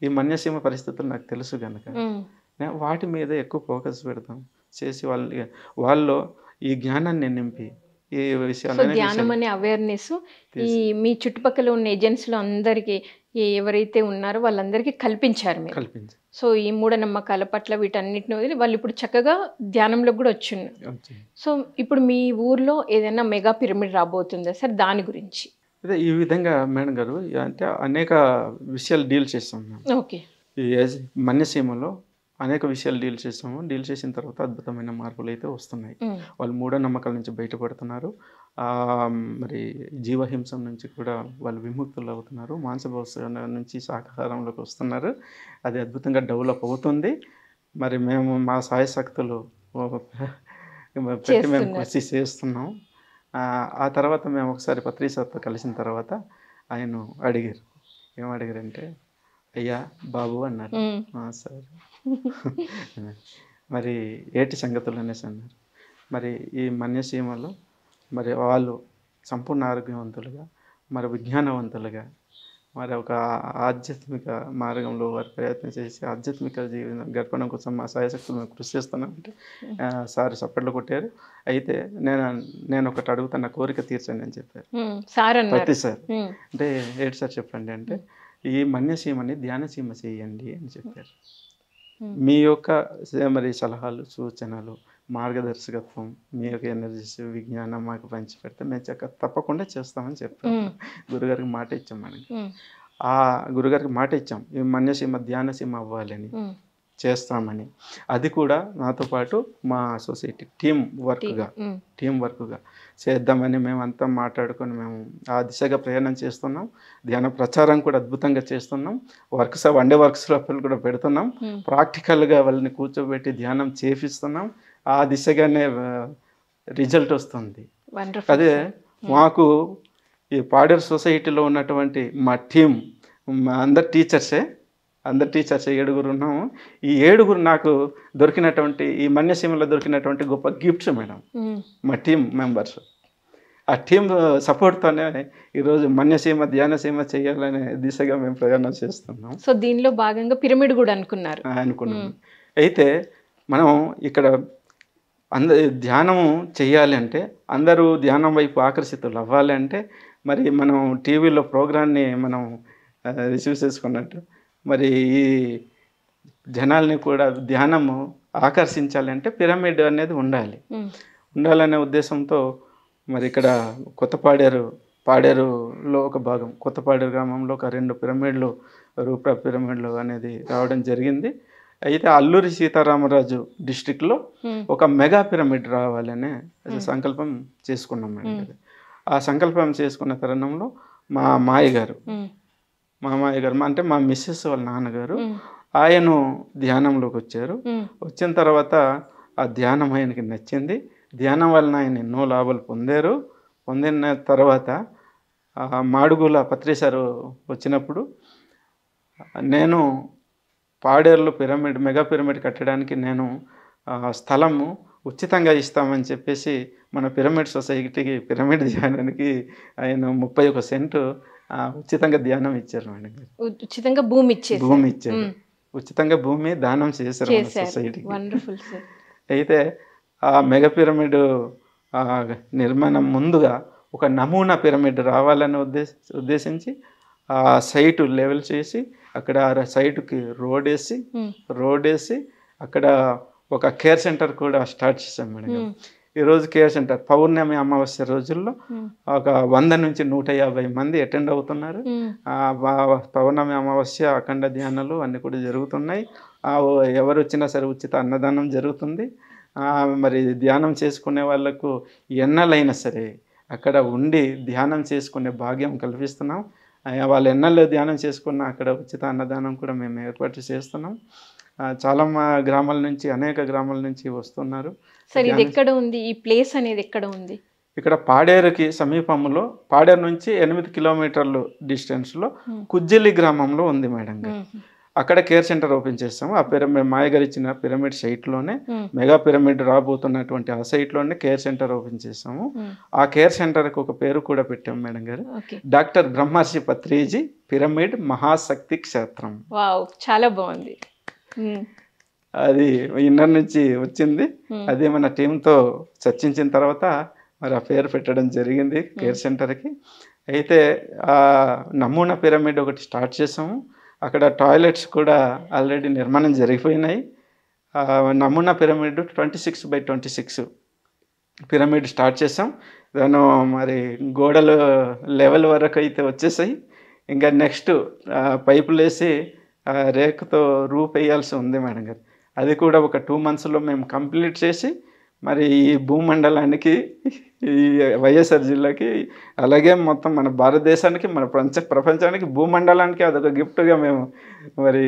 ఈ మన్యసీమ పరిస్థితులు నాకు తెలుసు కనుక వాటి మీద ఎక్కువ ఫోకస్ పెడతాం చేసి వాళ్ళు ఈ జ్ఞానాన్ని నింపి ఈ విషయాలు ధ్యానం అనే అవేర్నెస్ ఈ మీ చుట్టుపక్కల ఉన్న ఏజెంట్స్లో అందరికీ ఎవరైతే ఉన్నారో వాళ్ళందరికీ కల్పించారు మీరు. సో ఈ మూఢనమ్మకాల పట్ల వీటన్నిటిని వదిలి వాళ్ళు ఇప్పుడు చక్కగా ధ్యానంలో కూడా వచ్చున్నారు. సో ఇప్పుడు మీ ఊర్లో ఏదైనా మెగా పిరమిడ్ రాబోతుందా సార్, దాని గురించి? అదే ఈ విధంగా మేడం గారు అంటే అనేక విషయాలు డీల్ చేస్తాం మేము. ఓకే. ఈ మన్యసీమలో అనేక విషయాలు డీల్ చేసిన తర్వాత అద్భుతమైన మార్పులు అయితే వస్తున్నాయి. వాళ్ళు మూఢనమ్మకాల నుంచి బయటపడుతున్నారు, మరి జీవహింసం నుంచి కూడా వాళ్ళు విముక్తులు అవుతున్నారు, మాంసభోజన నుంచి శాకాహారంలోకి వస్తున్నారు. అది అద్భుతంగా డెవలప్ అవుతుంది. మరి మేము మా సాయశక్తులు పెట్టి మేము కృషి చేస్తున్నాం. ఆ తర్వాత మేము ఒకసారి పత్రి సార్తో కలిసిన తర్వాత ఆయన అడిగారు, ఏమడిగారంటే, అయ్యా బాబు అన్నారు. సార్ మరి ఏటి సంగతులు అనేసి అన్నారు. మరి ఈ మన్యసీమలో మరి వాళ్ళు సంపూర్ణ ఆరోగ్యవంతులుగా, మరి విజ్ఞానవంతులుగా, మరి ఒక ఆధ్యాత్మిక మార్గంలో వారు ప్రయత్నం చేసి ఆధ్యాత్మిక జీవనం గడపడం కోసం మా సాయశక్తులు మేము కృషి చేస్తున్నామంటే సార్ చప్పట్లు కొట్టారు. అయితే నేను ఒకటి అడుగుతున్న, కోరిక తీర్చండి అని చెప్పారు ప్రతి సార్. అంటే ఏంటి సార్ చెప్పండి అంటే, ఈ మన్యసీమని ధ్యానసీమ చేయండి అని చెప్పారు. మీ యొక్క మరి సలహాలు, సూచనలు, మార్గదర్శకత్వం, మీ యొక్క ఎనర్జీస్, విజ్ఞానం మాకు పంచిపెడితే మేము తప్పకుండా చేస్తామని చెప్పాము. గురుగారికి మాట ఇచ్చాం మేడం. ఆ గురుగారికి మాట ఇచ్చాం, ఈ మన్యసీమ ధ్యానసీమ అవ్వాలని, చేస్తామని. అది కూడా నాతో పాటు మా సొసైటీ టీం వర్క్గా చేద్దామని మేమంతా మాట్లాడుకొని మేము ఆ దిశగా ప్రయాణం చేస్తున్నాం. ధ్యాన ప్రచారం కూడా అద్భుతంగా చేస్తున్నాం. వన్ డే వర్క్స్ కూడా పెడుతున్నాం. ప్రాక్టికల్గా వాళ్ళని కూర్చోబెట్టి ధ్యానం చేపిస్తున్నాం. ఆ దిశగానే రిజల్ట్ వస్తుంది. అదే మాకు ఈ పాడేరు సొసైటీలో ఉన్నటువంటి మా టీం, మా అందరు టీచర్సే 7 ఉన్నాము. ఈ 7 నాకు దొరికినటువంటి, ఈ మన్యసీమలో దొరికినటువంటి గొప్ప గిఫ్ట్స్ మేడం. మా టీం మెంబర్స్, ఆ టీం సపోర్ట్తోనే ఈరోజు మన్యసీమ ధ్యానసీమ చేయాలనే దిశగా మేము ప్రయాణం చేస్తున్నాం. సో దీనిలో భాగంగా పిరమిడ్ కూడా అనుకున్నాం. అయితే మనం ఇక్కడ ధ్యానం చేయాలి అంటే, అందరూ ధ్యానం వైపు ఆకర్షితులు అవ్వాలి అంటే, మరి మనం టీవీలో ప్రోగ్రాన్ని మనం రిసీవ్ చేసుకున్నట్టు మరి ఈ జనాల్ని కూడా ధ్యానము ఆకర్షించాలంటే పిరమిడ్ అనేది ఉండాలనే ఉద్దేశంతో మరి ఇక్కడ పాడేరులో ఒక భాగం, కొత్తపాడేరు గ్రామంలో ఒక 2 పిరమిడ్లు, రూప పిరమిడ్లు అనేది రావడం జరిగింది. అయితే అల్లూరి సీతారామరాజు డిస్ట్రిక్ట్లో ఒక మెగా పిరమిడ్ రావాలనే సంకల్పం చేసుకున్నాం మేడం. ఆ సంకల్పం చేసుకున్న తరుణంలో మా మాయ గారు అంటే మా మిస్సెస్ వాళ్ళ నాన్నగారు, ఆయన ధ్యానంలోకి వచ్చారు. వచ్చిన తర్వాత ఆ ధ్యానం ఆయనకి నచ్చింది. ధ్యానం వలన ఆయన ఎన్నో లాభాలు పొందిన తర్వాత మాడుగుల పత్రిసారు వచ్చినప్పుడు, నేను పాడేరులో మెగా పిరమిడ్ కట్టడానికి నేను స్థలము ఉచితంగా ఇస్తామని చెప్పేసి మన పిరమిడ్ సొసైటీకి, పిరమిడ్ ధ్యానానికి ఆయన 31 సెంటు ఉచితంగా ధ్యానం ఇచ్చారు మేడం. ఉచితంగా భూమి ఇచ్చారు. ఉచితంగా భూమి దానం చేశారు మన సొసైటీకి. అయితే ఆ మెగా పిరమిడ్ నిర్మాణం ముందుగా ఒక నమూనా పిరమిడ్ రావాలని ఉద్దేశించి ఆ సైటు లెవెల్ చేసి, అక్కడ సైటుకి రోడ్ వేసి అక్కడ ఒక కేర్ సెంటర్ కూడా స్టార్ట్ చేశాం మేడం. ఈరోజు కేర్ సెంటర్ పౌర్ణమి అమావాస్య రోజుల్లో ఒక 100 నుంచి 150 మంది అటెండ్ అవుతున్నారు. పౌర్ణమి అమావాస్య అఖండ ధ్యానాలు అన్నీ కూడా జరుగుతున్నాయి. ఎవరు వచ్చినా సరే ఉచిత అన్నదానం జరుగుతుంది. మరి ధ్యానం చేసుకునే వాళ్ళకు ఎన్నలైనా సరే అక్కడ ఉండి ధ్యానం చేసుకునే భాగ్యం కల్పిస్తున్నాం. వాళ్ళు ఎన్నెల్లో ధ్యానం చేసుకున్న అక్కడ ఉచిత అన్నదానం కూడా మేము ఏర్పాటు చేస్తున్నాం. చాలా గ్రామాల నుంచి, అనేక గ్రామాల నుంచి వస్తున్నారు. సార్, ఇది ఎక్కడ ఉంది? ఈ ప్లేస్ అనేది ఎక్కడ ఉంది? ఇక్కడ పాడేరుకి సమీపంలో, పాడేరు నుంచి 8 కిలోమీటర్లు డిస్టెన్స్లో కుజ్జిలి గ్రామంలో ఉంది మేడం గారు. అక్కడ కేర్ సెంటర్ ఓపెన్ చేస్తాము. ఆ పిరమిడ్ మాయగారు ఇచ్చిన పిరమిడ్ సైట్లోనే, మెగా పిరమిడ్ రాబోతున్నటువంటి ఆ సైట్లోనే కేర్ సెంటర్ ఓపెన్ చేస్తాము. ఆ కేర్ సెంటర్కి ఒక పేరు కూడా పెట్టాము మేడం గారు, డాక్టర్ బ్రహ్మర్షి పత్రిజీ పిరమిడ్ మహాశక్తి క్షేత్రం. వావ్, చాలా బాగుంది. అది ఇన్నర్ నుంచి వచ్చింది. అది మన టీంతో చర్చించిన తర్వాత మరి ఆ పేరు పెట్టడం జరిగింది కేర్ సెంటర్కి. అయితే ఆ నమూనా పిరమిడ్ ఒకటి స్టార్ట్ చేసాము. అక్కడ టాయిలెట్స్ కూడా ఆల్రెడీ నిర్మాణం జరిగిపోయినాయి. నమూనా పిరమిడ్ 26x26 పిరమిడ్ స్టార్ట్ చేసాం. దాని మరి గోడలు లెవెల్ వరకు అయితే వచ్చేసాయి. ఇంకా నెక్స్ట్ పైపులు వేసి రేకుతో రూప్ వేయాల్సి ఉంది మేడం గారు. అది కూడా ఒక 2 మంత్స్లో మేము కంప్లీట్ చేసి మరి ఈ భూమండలానికి, ఈ వైఎస్ఆర్ జిల్లాకి, అలాగే మొత్తం మన భారతదేశానికి, మన ప్రపంచానికి, భూమండలానికి అదొక గిఫ్ట్గా మేము మరి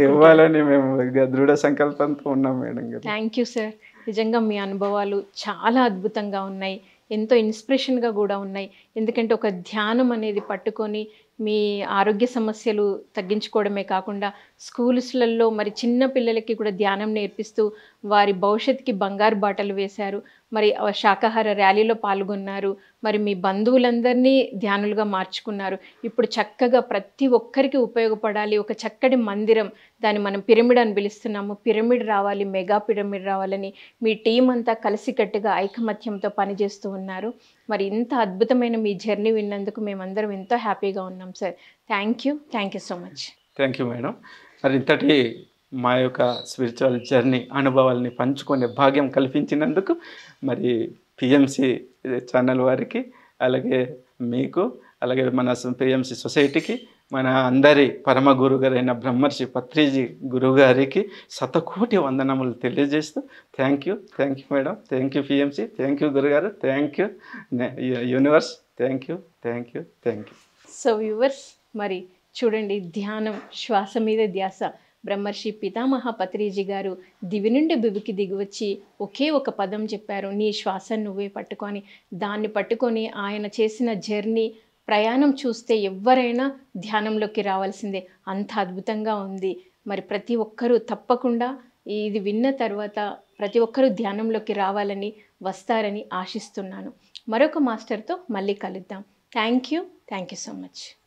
ఇవ్వాలని మేము దృఢ సంకల్పంతో ఉన్నాం మేడం గారు. Thank you sir. నిజంగా మీ అనుభవాలు చాలా అద్భుతంగా ఉన్నాయి, ఎంతో ఇన్స్పిరేషన్గా కూడా ఉన్నాయి. ఎందుకంటే ఒక ధ్యానం అనేది పట్టుకొని మీ ఆరోగ్య సమస్యలు తగ్గించుకోవడమే కాకుండా స్కూల్స్లలో మరి చిన్న పిల్లలకి కూడా ధ్యానం నేర్పిస్తూ వారి భవిష్యత్తుకి బంగారు బాటలు వేశారు. మరి శాకాహార ర్యాలీలో పాల్గొన్నారు. మరి మీ బంధువులందరినీ ధ్యానులుగా మార్చుకున్నారు. ఇప్పుడు చక్కగా ప్రతి ఒక్కరికి ఉపయోగపడాలి ఒక చక్కటి మందిరం, దాన్ని మనం పిరమిడ్ అని పిలుస్తున్నాము, పిరమిడ్ రావాలి, మెగా పిరమిడ్ రావాలని మీ టీం అంతా కలిసికట్టుగా ఐకమత్యంతో పనిచేస్తూ ఉన్నారు. మరి ఇంత అద్భుతమైన మీ జర్నీ విన్నందుకు మేమందరం ఎంతో హ్యాపీగా ఉన్నాం sir. Thank you so much. Thank you madam. మరి ఇంతటి మా యొక్క స్పిరిచువల్ జర్నీ అనుభవాల్ని పంచుకునే భాగ్యం కల్పించినందుకు మరి పిఎంసి ఛానల్ వారికి, అలాగే మీకు, అలాగే మన పిఎంసి సొసైటీకి, మన అందరి పరమ గురుగారైన బ్రహ్మర్షి పత్రిజీ గురుగారికి శతకోటి వందనములు తెలియజేస్తూ thank you madam, thank you PMC, thank you గురుగారు, thank you universe, thank you. So viewers, మరి చూడండి, ధ్యానం, శ్వాస మీద ధ్యాస, బ్రహ్మర్షి పితామహ పత్రిజీ గారు దివి నుండి భువికి దిగివచ్చి ఒకే ఒక పదం చెప్పారు, నీ శ్వాసను నువ్వే పట్టుకొని. దాన్ని పట్టుకొని ఆయన చేసిన జర్నీ ప్రయాణం చూస్తే ఎవరైనా ధ్యానంలోకి రావాల్సిందే, అంత అద్భుతంగా ఉంది. మరి ప్రతి ఒక్కరూ తప్పకుండా ఇది విన్న తర్వాత ప్రతి ఒక్కరూ ధ్యానంలోకి రావాలని, వస్తారని ఆశిస్తున్నాను. మరొక మాస్టర్తో మళ్ళీ కలుద్దాం. Thank you so much.